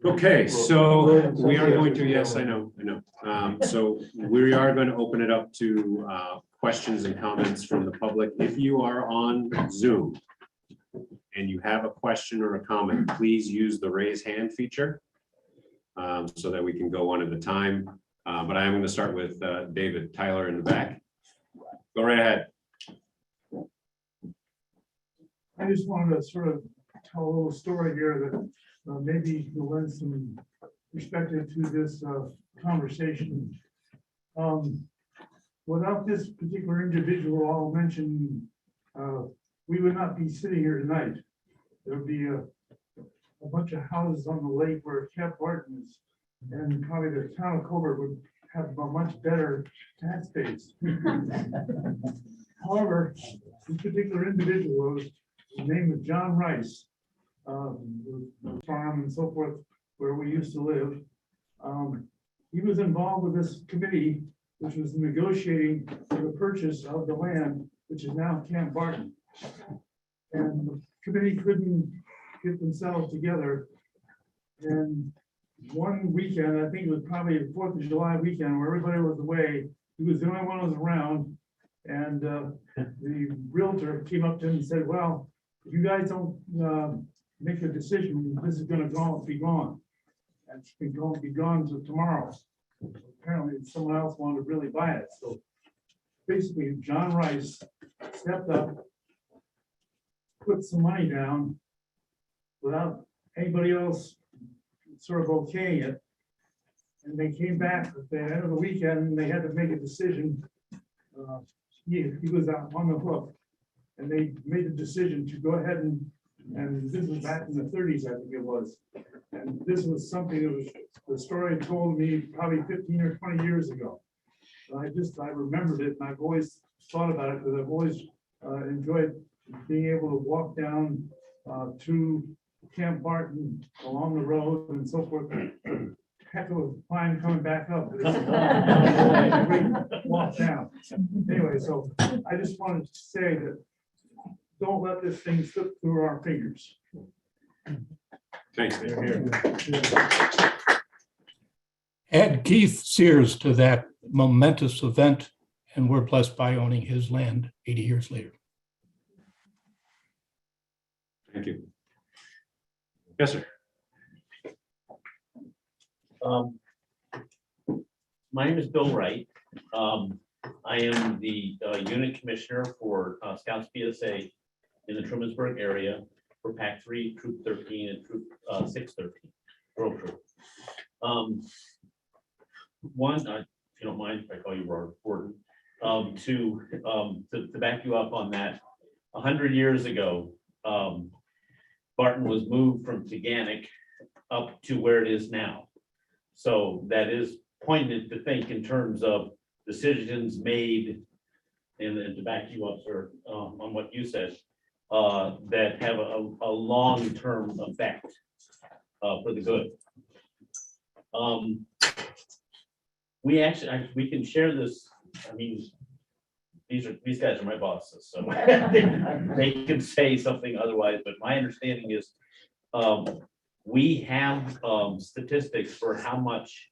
Okay, so we are going to, yes, I know. So we are going to open it up to questions and comments from the public. If you are on Zoom and you have a question or a comment, please use the raise hand feature so that we can go one at a time. But I am going to start with David Tyler in the back. Go right ahead. I just wanted to sort of tell a little story here that maybe you'll lend some perspective to this conversation. Without this particular individual I'll mention, we would not be sitting here tonight. There would be a bunch of houses on the lake where Camp Barton is, and probably the town of Covert would have a much better tax base. However, this particular individual, his name was John Rice, the farm and so forth, where we used to live. He was involved with this committee, which was negotiating for the purchase of the land, which is now Camp Barton. And the committee couldn't get themselves together. And one weekend, I think it was probably the 4th of July weekend, where everybody was away, he was the only one who was around. And the realtor came up to him and said, well, if you guys don't make a decision, this is gonna be gone. And it's been going to be gone till tomorrow. Apparently someone else wanted to really buy it. So basically, John Rice stepped up, put some money down without anybody else sort of okaying it. And they came back at the end of the weekend and they had to make a decision. He was out on the hook, and they made the decision to go ahead and this was back in the 30s, I think it was. And this was something that was, the story told me probably 15 or 20 years ago. I remembered it, and I've always thought about it, because I've always enjoyed being able to walk down to Camp Barton along the road and so forth. Heck of a climb coming back up. But it's a great walk down. Anyway, so I just wanted to say that don't let this thing slip through our fingers. Thanks. Add Keith Sears to that momentous event, and we're blessed by owning his land 80 years later. Thank you. Yes, sir. My name is Bill Wright. I am the unit commissioner for Scouts PSA in the Trumansburg area for Pack 3, Troop 13, and Troop 613, Girl Troop. One, if you don't mind if I call you Barton, to back you up on that, 100 years ago, Barton was moved from Teganic up to where it is now. So that is poignant to think in terms of decisions made, and to back you up, sir, on what you said, that have a long-term effect for the good. We can share this. I mean, these guys are my bosses, so they can say something otherwise, but my understanding is we have statistics for how much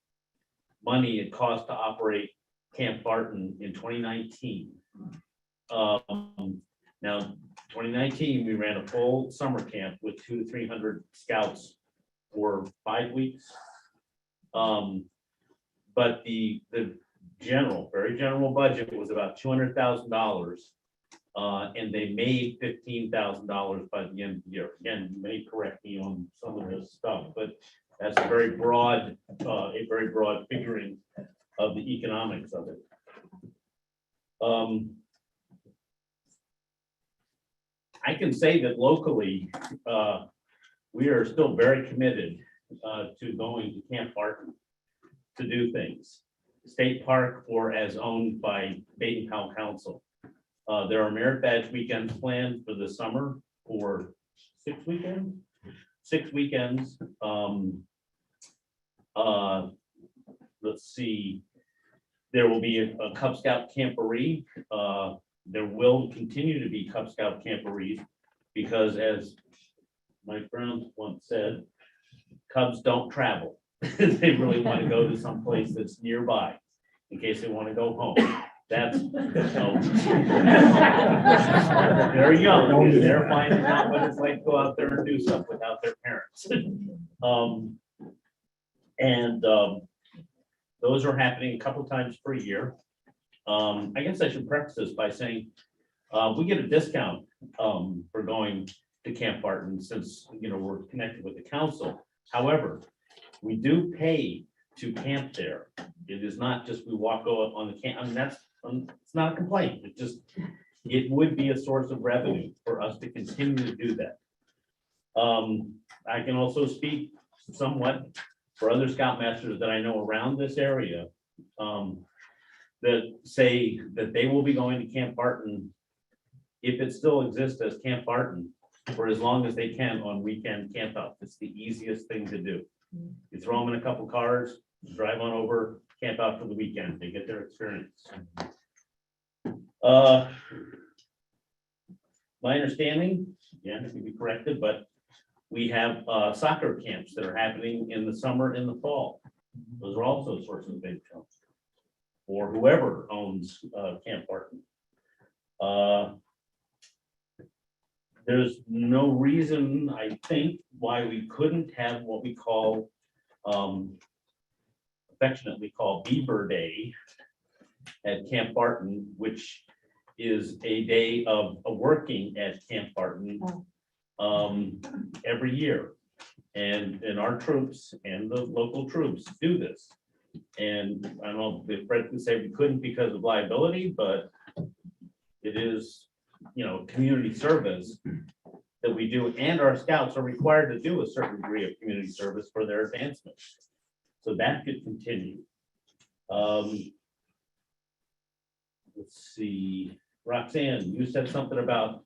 money it cost to operate Camp Barton in 2019. Now, 2019, we ran a full summer camp with 200 to 300 scouts for 5 weeks. But the very general budget was about $200,000. And they made $15,000 by the end of the year. Again, you may correct me on some of this stuff, but that's a very broad figuring of the economics of it. I can say that locally, we are still very committed to going to Camp Barton to do things, state park or as owned by Baden Powell Council. There are merit badge weekends planned for the summer for 6 weekends. 6 weekends. Let's see. There will be a Cub Scout camporee. There will continue to be Cub Scout camporees because, as my friend once said, Cubs don't travel. They really want to go to some place that's nearby in case they want to go home. That's they're young. They're finding out what it's like to go out there and do stuff without their parents. Those are happening a couple times per year. I guess I should preface this by saying we get a discount for going to Camp Barton since we're connected with the council. However, we do pay to camp there. It is not just we walk on the camp, I mean, it's not a complaint, it would be a source of revenue for us to continue to do that. I can also speak somewhat for other scoutmasters that I know around this area, that say that they will be going to Camp Barton, if it still exists as Camp Barton, for as long as they can on weekend camp out. It's the easiest thing to do. You throw them in a couple cars, drive on over, camp out for the weekend, they get their experience. My understanding, yeah, it can be corrected, but we have soccer camps that are happening in the summer and the fall. Those are also sources of income for whoever owns Camp Barton. There's no reason, I think, why we couldn't have what we call, affectionately called Beaver Day at Camp Barton, which is a day of working at Camp Barton every year. And our troops and the local troops do this. And I don't know if Fred can say we couldn't because of liability, but it is, you know, community service that we do, and our scouts are required to do a certain degree of community service for their advancement. So that could continue. Let's see, Roxanne, you said something about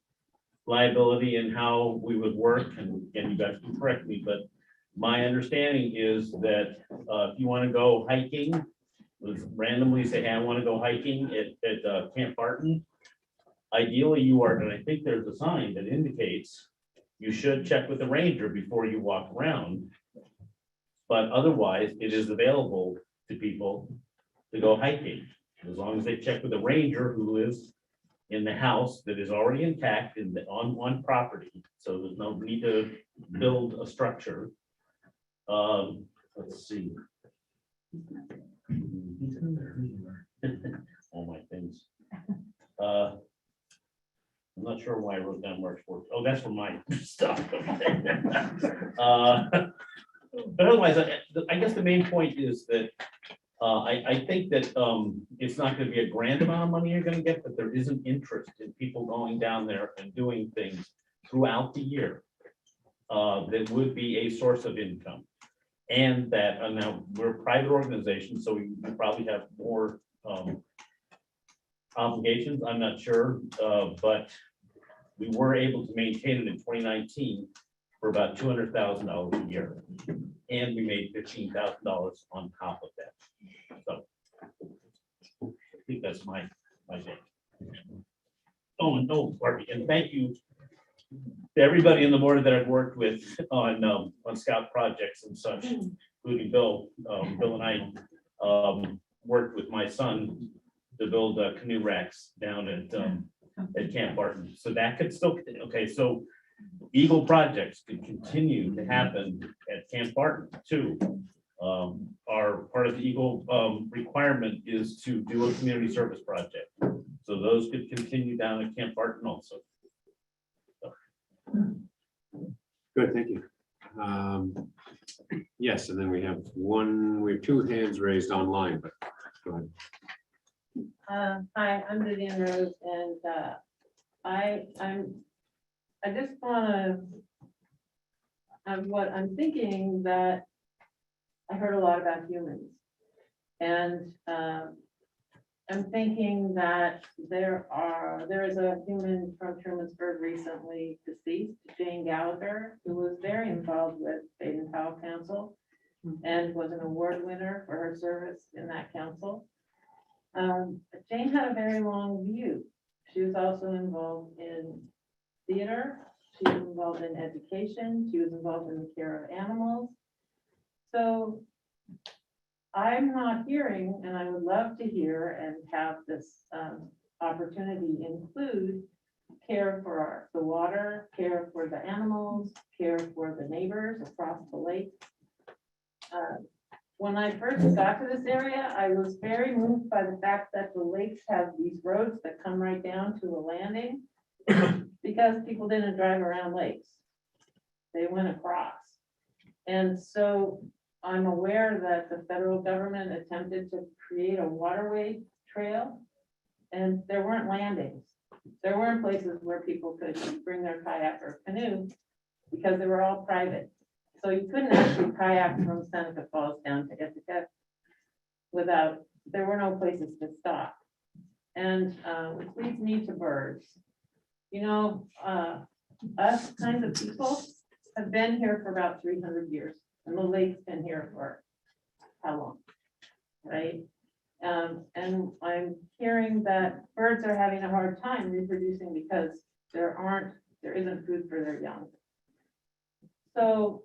liability and how we would work, and you guys can correct me, but my understanding is that if you want to go hiking, randomly say, hey, I want to go hiking at Camp Barton, ideally you are, and I think there's a sign that indicates you should check with the ranger before you walk around. But otherwise, it is available to people to go hiking, as long as they check with the ranger who lives in the house that is already intact on one property. So there's no need to build a structure. Let's see. All my things. I'm not sure why I wrote down March 4th. Oh, that's for my stuff. But otherwise, I guess the main point is that I think that it's not going to be a grand amount of money you're going to get, but there is an interest in people going down there and doing things throughout the year that would be a source of income. And that, now we're a private organization, so we probably have more obligations, I'm not sure, but we were able to maintain it in 2019 for about $200,000 a year. And we made $15,000 on top of that. So I think that's my thing. Oh, and no, Barbie, and thank you to everybody in the board that I've worked with on scout projects and such, including Bill. Bill and I worked with my son to build canoe racks down at Camp Barton. So that could still, okay, so Eagle projects could continue to happen at Camp Barton too. Our part of the Eagle requirement is to do a community service project. So those could continue down at Camp Barton also. Good, thank you. Yes, and then we have two hands raised online, but go ahead. Hi, I'm Vivian Rose, and I just wanna, what I'm thinking that I heard a lot about humans. And I'm thinking that there is a human from Trumansburg recently deceased, Jane Gallagher, who was very involved with Baden Powell Council and was an award winner for her service in that council. Jane had a very long view. She was also involved in theater. She was involved in education. She was involved in the care of animals. So I'm not hearing, and I would love to hear and have this opportunity include care for the water, care for the animals, care for the neighbors across the lake. When I first got to this area, I was very moved by the fact that the lakes have these roads that come right down to a landing because people didn't drive around lakes. They went across. And so I'm aware that the federal government attempted to create a waterway trail, and there weren't landings. There weren't places where people could bring their kayak or canoe because they were all private. So you couldn't actually kayak from Seneca Falls down to Ithaca without, there were no places to stop. And which leads me to birds. You know, us kinds of people have been here for about 300 years, and the lake's been here for how long, right? And I'm hearing that birds are having a hard time reproducing because there isn't food for their young. So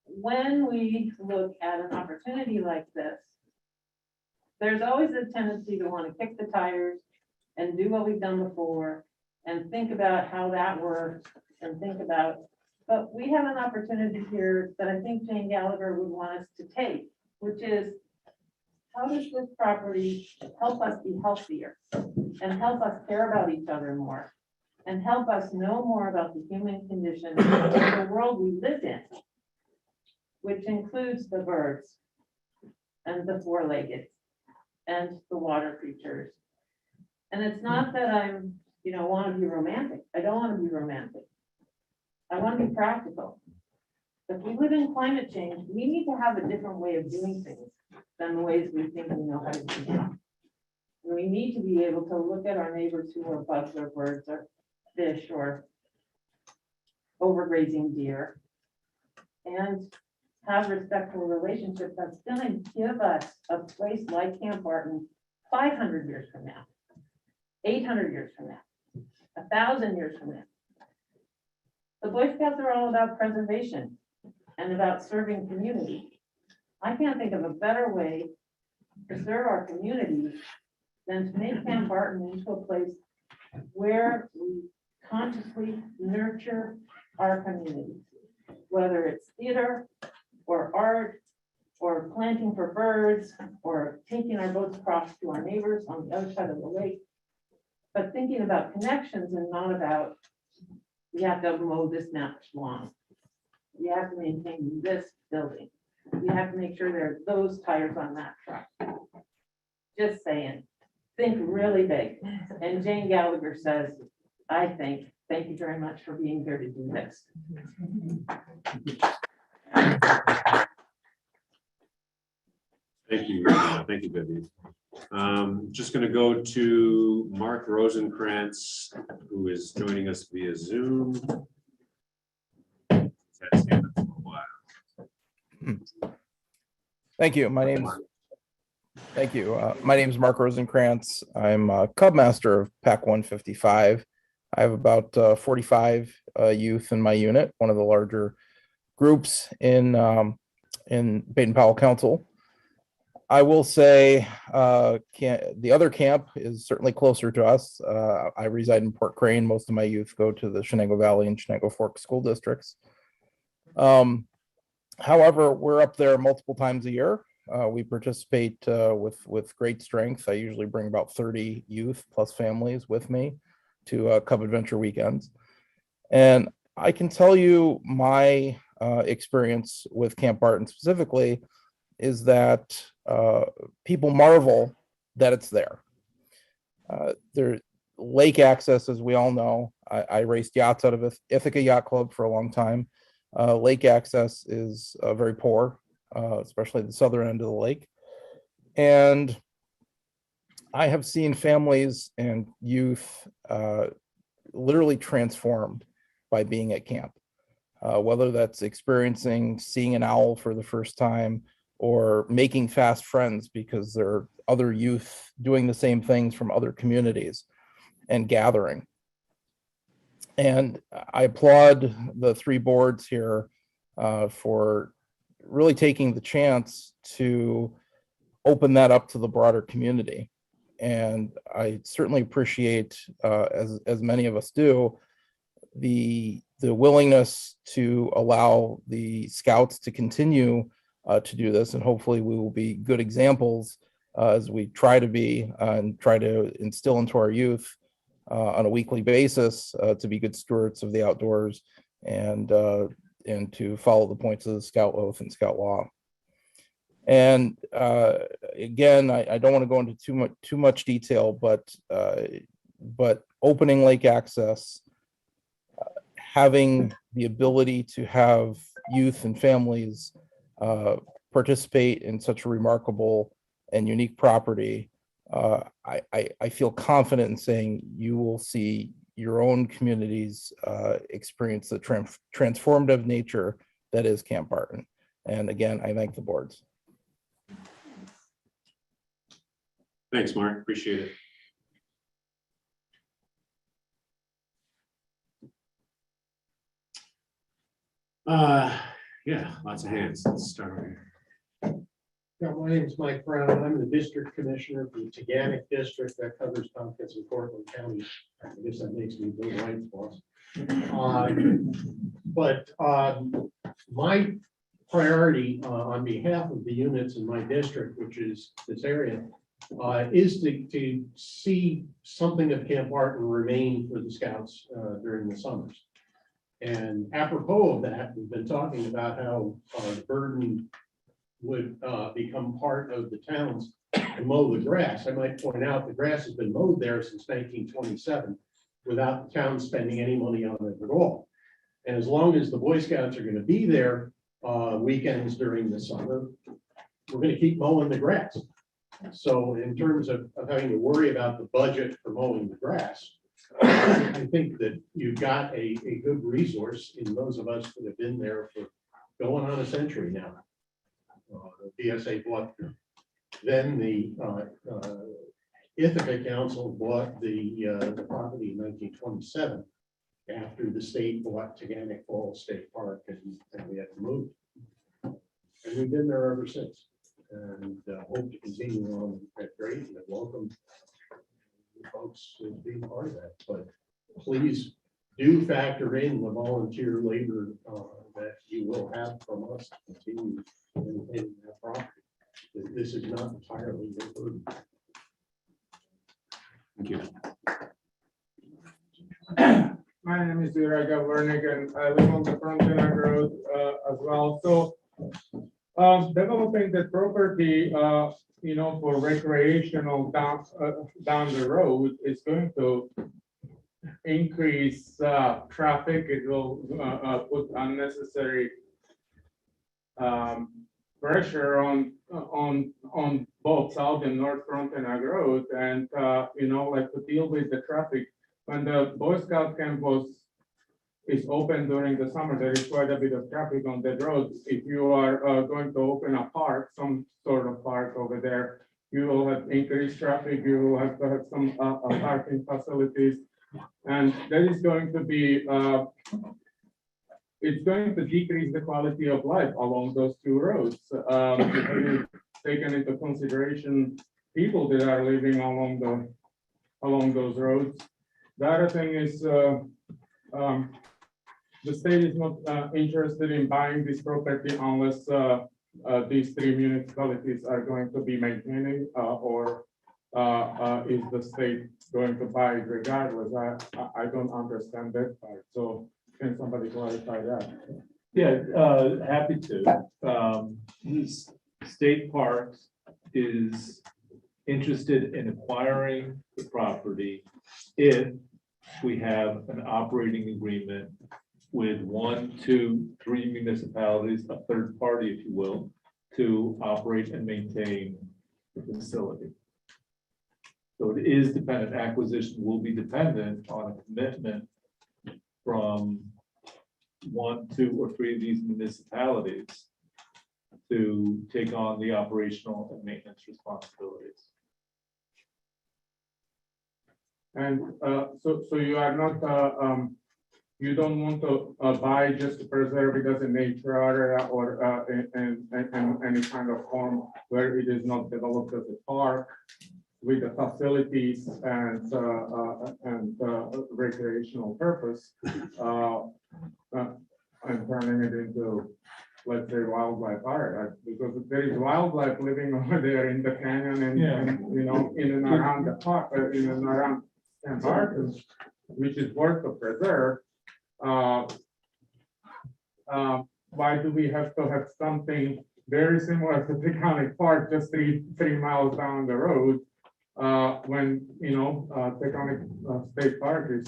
when we look at an opportunity like this, there's always a tendency to want to kick the tires and do what we've done before and think about how that works and think about, but we have an opportunity here that I think Jane Gallagher would want us to take, which is, how does this property help us be healthier and help us care about each other more and help us know more about the human condition of the world we live in, which includes the birds and the four-legged and the water creatures. And it's not that I'm, want to be romantic. I don't want to be romantic. I want to be practical. If we live in climate change, we need to have a different way of doing things than the ways we think we know how to do them. We need to be able to look at our neighbors who are bugs or birds or fish or overgrazing deer and have respectful relationship that's going to give us a place like Camp Barton 500 years from now, 800 years from now, 1,000 years from now. The Boy Scouts are all about preservation and about serving community. I can't think of a better way to serve our community than to make Camp Barton into a place where we consciously nurture our communities, whether it's theater or art or planting for birds or taking our boats across to our neighbors on the other side of the lake, but thinking about connections and not about, we have to mow this much lawn. We have to maintain this building. We have to make sure there are those tires on that truck. Just saying, think really big. And Jane Gallagher says, I think, thank you very much for being here to do this. Thank you. Thank you, Vivian. Just going to go to Mark Rosenkrantz, who is joining us via Zoom. Thank you. My name's Mark Rosenkrantz. I'm a Cub Master of Pack 155. I have about 45 youth in my unit, one of the larger groups in Baden Powell Council. I will say the other camp is certainly closer to us. I reside in Port Crane. Most of my youth go to the Shenango Valley and Shenango Fork school districts. However, we're up there multiple times a year. We participate with great strength. I usually bring about 30 youth plus families with me to Cub Adventure weekends. And I can tell you my experience with Camp Barton specifically is that people marvel that it's there. There lake access, as we all know. I raced yachts out of Ithaca Yacht Club for a long time. Lake access is very poor, especially the southern end of the lake. And I have seen families and youth literally transformed by being at camp, whether that's seeing an owl for the first time or making fast friends because there are other youth doing the same things from other communities and gathering. And I applaud the three boards here for really taking the chance to open that up to the broader community. And I certainly appreciate, as many of us do, the willingness to allow the Scouts to continue to do this. And hopefully we will be good examples as we try to be and try to instill into our youth on a weekly basis to be good stewards of the outdoors and to follow the points of the Scout Oath and Scout Law. And again, I don't want to go into too much detail, but opening lake access, having the ability to have youth and families participate in such a remarkable and unique property, I feel confident in saying you will see your own communities experience the transformative nature that is Camp Barton. And again, I thank the boards. Thanks, Mark. Appreciate it. Yeah, lots of hands. Let's start over here. Yeah, my name is Mike Brown. I'm the district commissioner for the Teganic district that covers Tompkins and Cortland County. I guess that makes me Bill White's boss. But my priority on behalf of the units in my district, which is this area, is to see something of Camp Barton remain for the Scouts during the summers. And apropos of that, we've been talking about how the burden would become part of the towns to mow the grass. I might point out the grass has been mowed there since 1927 without the town spending any money on it at all. And as long as the Boy Scouts are going to be there weekends during the summer, we're going to keep mowing the grass. So in terms of having to worry about the budget for mowing the grass, I think that you've got a good resource in those of us that have been there for going on a century now. The PSA bought, then the Ithaca Council bought the property in 1927 after the state bought Teganic Falls State Park, and we had to move. And we've been there ever since, and hope to continue on at great and welcome folks to be part of that. But please do factor in the volunteer labor that you will have from us to continue maintaining that property. This is not entirely your burden. Thank you. My name is Iraga Vernick, and I live on the Frontenac Road as well. So developing the property, for recreational down the road is going to increase traffic. It will put unnecessary pressure on both South and North Frontenac Road, and like to deal with the traffic. When the Boy Scout camp is open during the summer, there is quite a bit of traffic on that road. If you are going to open a park, some sort of park over there, you will have increased traffic. You will have to have some parking facilities, and that is going to be it's going to decrease the quality of life along those two roads. If you taken into consideration people that are living along those roads. The other thing is the state is not interested in buying this property unless these three municipalities are going to be maintaining or is the state going to buy it regardless? I don't understand that part. So can somebody clarify that? Yeah, happy to. State Parks is interested in acquiring the property if we have an operating agreement with 1, 2, 3 municipalities, a third party, if you will, to operate and maintain the facility. So it is dependent, acquisition will be dependent on a commitment from 1, 2, or 3 of these municipalities to take on the operational and maintenance responsibilities. And so you are not, you don't want to buy just to preserve it as a nature area or in any kind of form where it is not developed as a park with the facilities and recreational purpose, and turning it into, let's say, wildlife area, because there is wildlife living over there in the canyon and, in and around the park, in and around Camp Barton, which is worth to preserve. why do we have to have something very similar to Taconic Park, just three miles down the road? When, Taconic State Park is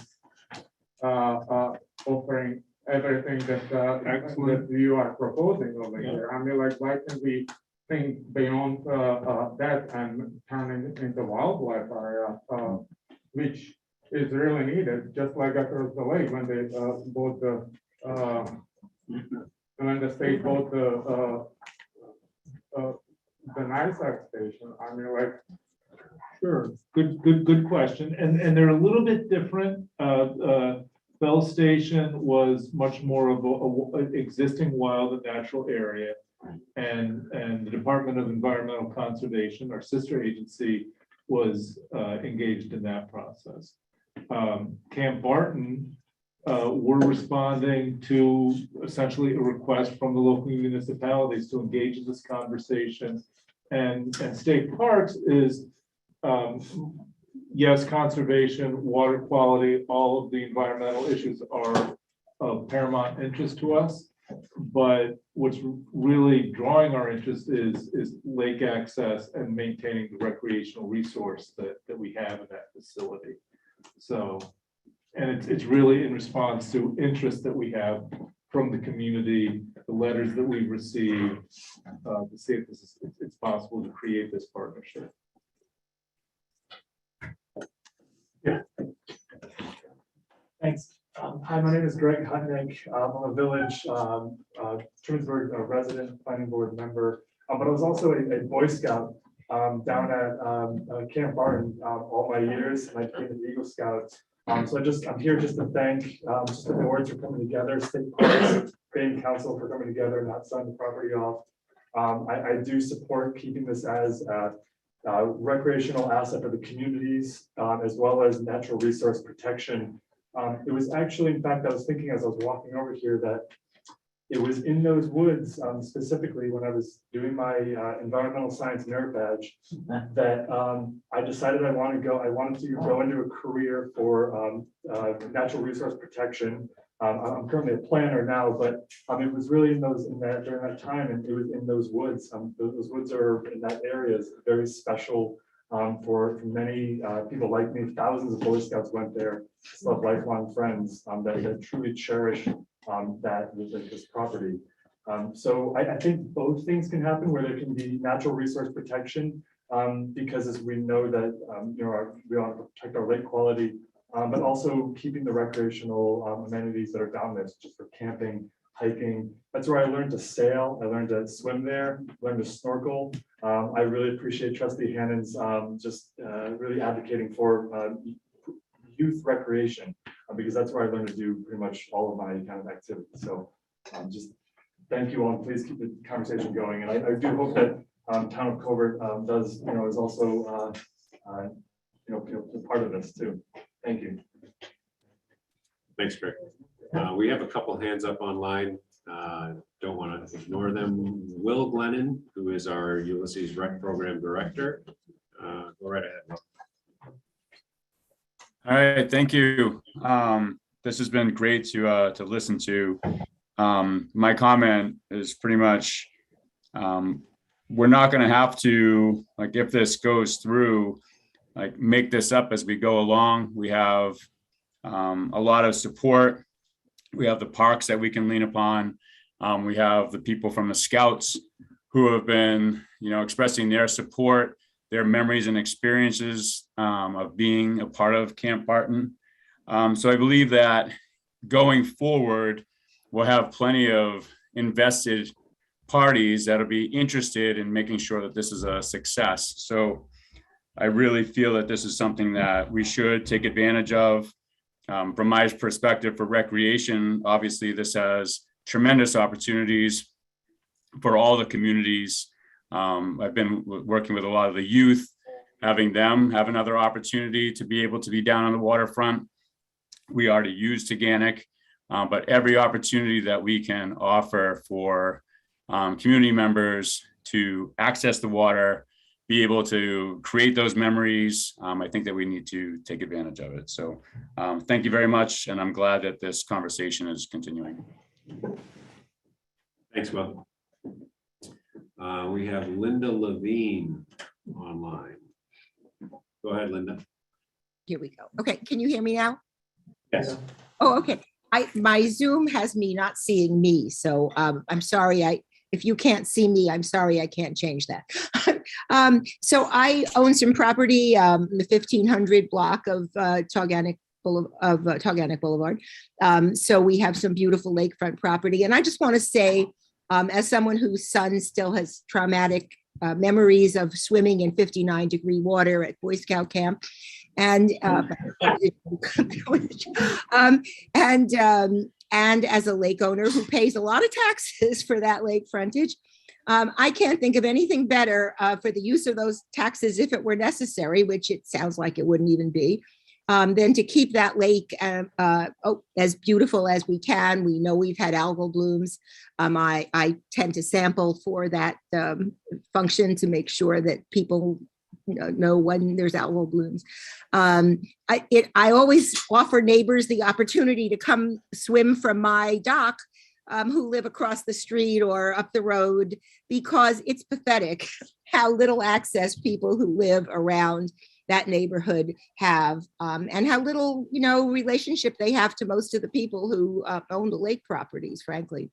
offering everything that you are proposing over here. I mean, like, why can't we think beyond that and turn it into wildlife area, which is really needed, just like across the lake when they bought when the state bought the NISAC station. I mean, like. Sure, good question. And they're a little bit different. Bell Station was much more of a existing wild and natural area. And the Department of Environmental Conservation, our sister agency, was engaged in that process. Camp Barton, we're responding to essentially a request from the local municipalities to engage in this conversation. And state parks is, yes, conservation, water quality, all of the environmental issues are of paramount interest to us. But what's really drawing our interest is lake access and maintaining the recreational resource that we have in that facility. So, and it's really in response to interest that we have from the community, the letters that we've received, to see if it's possible to create this partnership. Yeah. Thanks. Hi, my name is Greg Hutnick. I'm a village Trumansburg resident, planning board member, but I was also a Boy Scout down at Camp Barton all my years, and I became an Eagle Scout. So I'm here just to thank just the boards for coming together, state parks, Grand Council for coming together and not selling the property off. I do support keeping this as a recreational asset for the communities, as well as natural resource protection. It was actually, in fact, I was thinking as I was walking over here that it was in those woods, specifically when I was doing my environmental science merit badge, that I decided I wanted to go into a career for natural resource protection. I'm currently a planner now, but it was really during that time, and it was in those woods. Those woods are in that area is very special for many people like me. Thousands of Boy Scouts went there, still have lifelong friends that truly cherish this property. So I think both things can happen where there can be natural resource protection, because as we know that we want to protect our lake quality, but also keeping the recreational amenities that are down there, just for camping, hiking. That's where I learned to sail. I learned to swim there, learned to snorkel. I really appreciate Trustee Hannon's just really advocating for youth recreation, because that's where I learned to do pretty much all of my kind of activities. So just thank you all, and please keep the conversation going. And I do hope that Town of Covert does, is also part of this too. Thank you. Thanks, Greg. We have a couple hands up online. Don't want to ignore them. Will Glennon, who is our Ulysses Rec Program Director. Go right ahead. All right, thank you. This has been great to listen to. My comment is pretty much, we're not going to have to, like, if this goes through, like, make this up as we go along. We have a lot of support. We have the parks that we can lean upon. We have the people from the Scouts who have been, expressing their support, their memories and experiences of being a part of Camp Barton. So I believe that going forward, we'll have plenty of invested parties that'll be interested in making sure that this is a success. So I really feel that this is something that we should take advantage of. From my perspective for recreation, obviously this has tremendous opportunities for all the communities. I've been working with a lot of the youth, having them have another opportunity to be able to be down on the waterfront. We already use Teganic, but every opportunity that we can offer for community members to access the water, be able to create those memories, I think that we need to take advantage of it. So thank you very much. And I'm glad that this conversation is continuing. Thanks, Will. We have Linda Levine online. Go ahead, Linda. Here we go. Okay, can you hear me now? Yes. Oh, okay. My Zoom has me not seeing me, so I'm sorry. If you can't see me, I'm sorry, I can't change that. So I own some property in the 1500 block of Taughannock Boulevard. So we have some beautiful lakefront property, and I just want to say, as someone whose son still has traumatic memories of swimming in 59-degree water at Boy Scout camp, and and as a lake owner who pays a lot of taxes for that lake frontage, I can't think of anything better for the use of those taxes if it were necessary, which it sounds like it wouldn't even be, than to keep that lake as beautiful as we can. We know we've had algal blooms. I tend to sample for that function to make sure that people know when there's algal blooms. I always offer neighbors the opportunity to come swim from my dock who live across the street or up the road, because it's pathetic how little access people who live around that neighborhood have, and how little, relationship they have to most of the people who own the lake properties, frankly.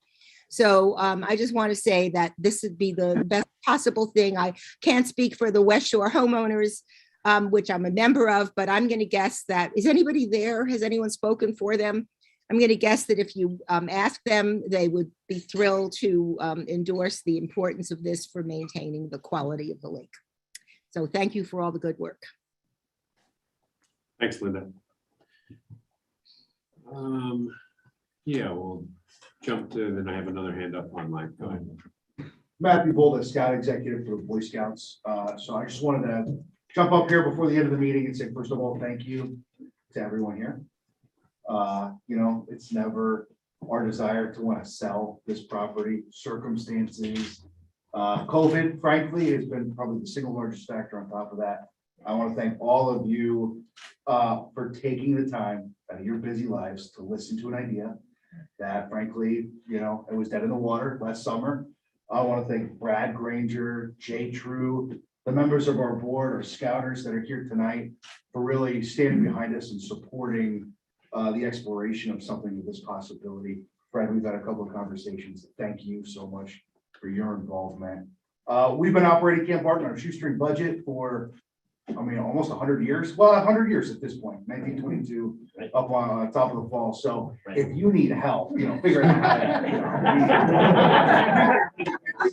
So I just want to say that this would be the best possible thing. I can't speak for the West Shore homeowners, which I'm a member of, but I'm going to guess that, is anybody there? Has anyone spoken for them? I'm going to guess that if you ask them, they would be thrilled to endorse the importance of this for maintaining the quality of the lake. So thank you for all the good work. Thanks, Linda. Yeah, we'll jump to, then I have another hand up online. Go ahead. Matthew Bull, the Scout Executive for the Boy Scouts. So I just wanted to jump up here before the end of the meeting and say, first of all, thank you to everyone here. It's never our desire to want to sell this property. Circumstances, COVID, frankly, has been probably the single largest factor on top of that. I want to thank all of you for taking the time out of your busy lives to listen to an idea that, frankly, it was dead in the water last summer. I want to thank Brad Granger, Jay True, the members of our board, our scouters that are here tonight, for really standing behind us and supporting the exploration of something with this possibility. Fred, we've had a couple of conversations. Thank you so much for your involvement. We've been operating Camp Barton on a shoestring budget for, almost 100 years. Well, 100 years at this point, 1922, up on top of the fall. So if you need help, figuring out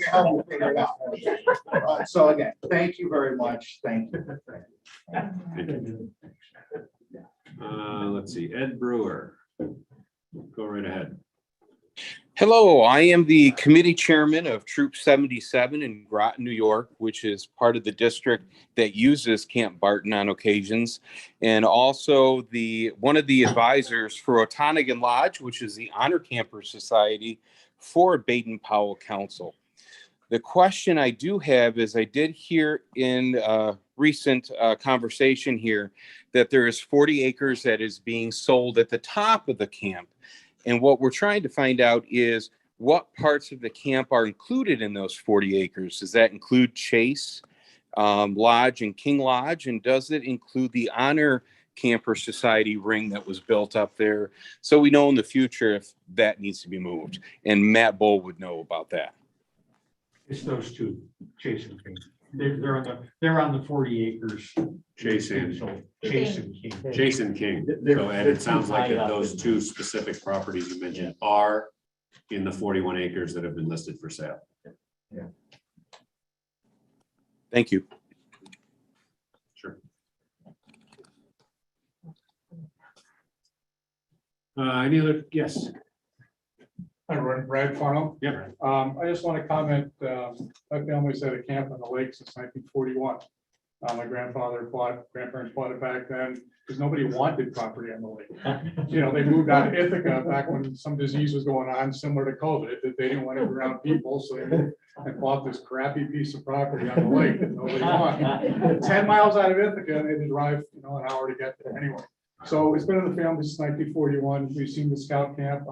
how to figure it out. So again, thank you very much. Thank you. Let's see, Ed Brewer. Go right ahead. Hello, I am the committee chairman of Troop 77 in Groton, New York, which is part of the district that uses Camp Barton on occasions, and also one of the advisors for Otonigan Lodge, which is the Honor Camper Society for Baden-Powell Council. The question I do have is, I did hear in a recent conversation here that there is 40 acres that is being sold at the top of the camp. And what we're trying to find out is what parts of the camp are included in those 40 acres. Does that include Chase Lodge and King Lodge? And does it include the Honor Camper Society ring that was built up there? So we know in the future if that needs to be moved. And Matt Bull would know about that. It's those two, Chase and King. They're on the 40 acres. Jason King. Jason King. So, and it sounds like that those two specific properties you mentioned are in the 41 acres that have been listed for sale. Yeah. Thank you. Sure. Any other? Yes. Hi, Brad Farnell. Yeah. I just want to comment, my family's had a camp on the lake since 1941. My grandparents bought it back then because nobody wanted property on the lake. They moved out of Ithaca back when some disease was going on, similar to COVID, that they didn't want to be around people. So they moved and bought this crappy piece of property on the lake that nobody wanted. 10 miles out of Ithaca, and they had to drive, an hour to get there anyway. So it's been in the family since 1941. We've seen the scout camp.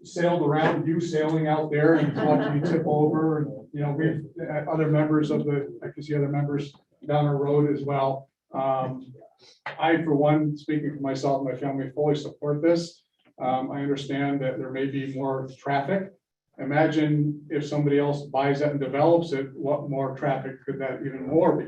sailed around, you sailing out there and watching you tip over, and, you know, we've, other members of I can see other members down the road as well. I, for one, speaking for myself and my family, fully support this. I understand that there may be more traffic. Imagine if somebody else buys that and develops it, what more traffic could that even more be?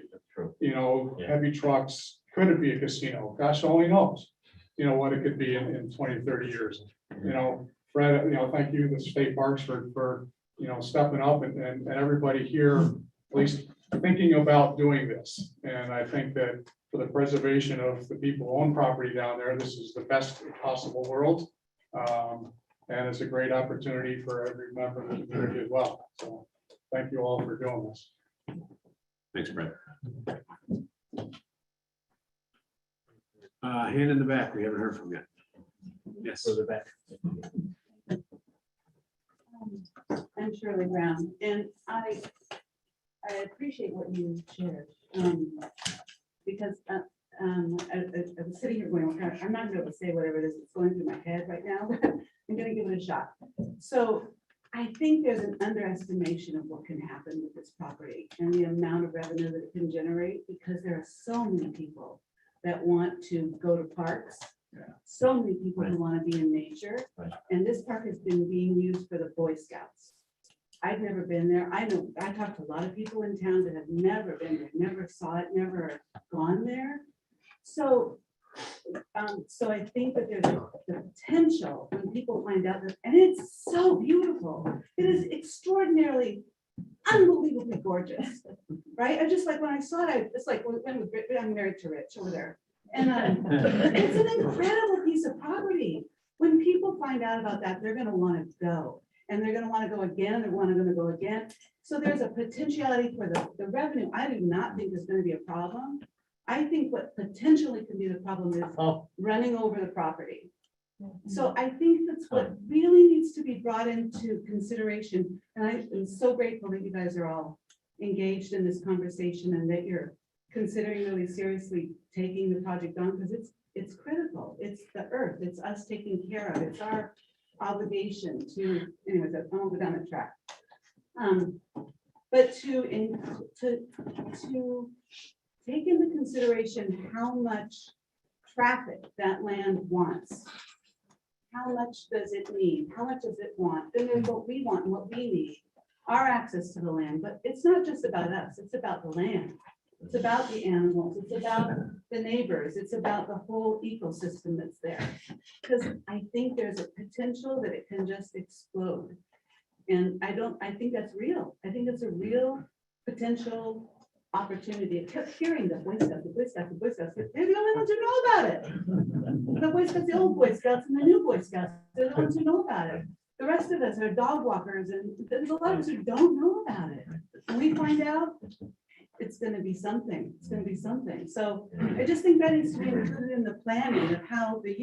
You know, heavy trucks, could it be a casino? Gosh only knows, you know, what it could be in 20, 30 years. You know, Fred, you know, thank you, the state parks for, you know, stepping up and everybody here, at least thinking about doing this. And I think that for the preservation of the people who own property down there, this is the best possible world. And it's a great opportunity for every member of the community as well. So thank you all for doing this. Thanks, Brett. Hand in the back, we haven't heard from yet. Yes. Further back. I'm Shirley Brown, and I appreciate what you shared. Because I was sitting here going, okay, I'm not gonna be able to say whatever it is that's going through my head right now, but I'm gonna give it a shot. So I think there's an underestimation of what can happen with this property and the amount of revenue that it can generate, because there are so many people that want to go to parks. So many people who want to be in nature, and this park has been being used for the Boy Scouts. I've never been there. I know, I talked to a lot of people in town that have never been there, never saw it, never gone there. So, so I think that there's the potential when people find out that, and it's so beautiful. It is extraordinarily, unbelievably gorgeous, right? I just like, when I saw it, it's like, I'm married to Rich over there. And it's an incredible piece of property. When people find out about that, they're gonna wanna go. And they're gonna wanna go again, they're gonna go again. So there's a potentiality for the revenue. I do not think is gonna be a problem. I think what potentially can be the problem is running over the property. So I think that's what really needs to be brought into consideration. And I am so grateful that you guys are all engaged in this conversation and that you're considering really seriously taking the project on, because it's critical. It's the earth. It's us taking care of. It's our obligation to, anyways, I won't go down the track. But to take into consideration how much traffic that land wants. How much does it need? How much does it want? Then there's what we want and what we need, our access to the land. But it's not just about us. It's about the land. It's about the animals. It's about the neighbors. It's about the whole ecosystem that's there. Because I think there's a potential that it can just explode. And I think that's real. I think it's a real potential opportunity. I kept hearing the Boy Scouts, the Boy Scouts, the Boy Scouts. They're the only ones who know about it. The Boy Scouts, the old Boy Scouts and the new Boy Scouts, they're the ones who know about it. The rest of us are dog walkers, and there's a lot of us who don't know about it. When we find out, it's going to be something. It's going to be something. So I just think that needs to be included in the planning of how the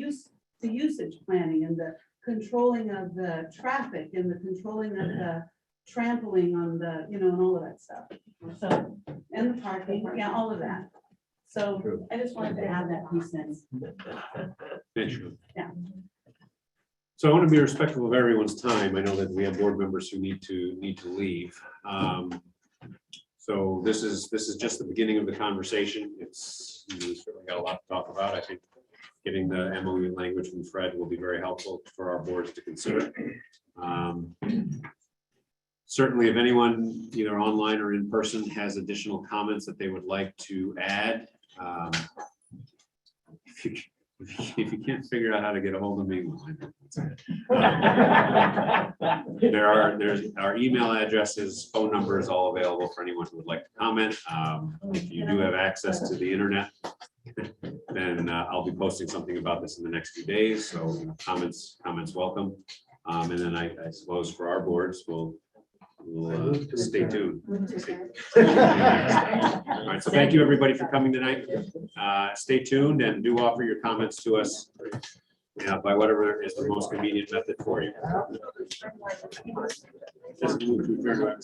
usage planning and the controlling of the traffic and the controlling of the trampling on the, you know, and all of that stuff. So, and the parking, yeah, all of that. So I just wanted to add that piece in. Yeah. So I want to be respectful of everyone's time. I know that we have board members who need to leave. So this is just the beginning of the conversation. It's, we certainly got a lot to talk about. I think getting the MOU language from Fred will be very helpful for our boards to consider. Certainly, if anyone either online or in person has additional comments that they would like to add, if you can't figure out how to get a hold of me, there's our email addresses, phone numbers, all available for anyone who would like to comment. If you do have access to the internet, then I'll be posting something about this in the next few days. So, you know, comments welcome. And then I suppose for our boards, we'll stay tuned. All right, so thank you everybody for coming tonight. Stay tuned and do offer your comments to us by whatever is the most convenient method for you. Just move to adjourn.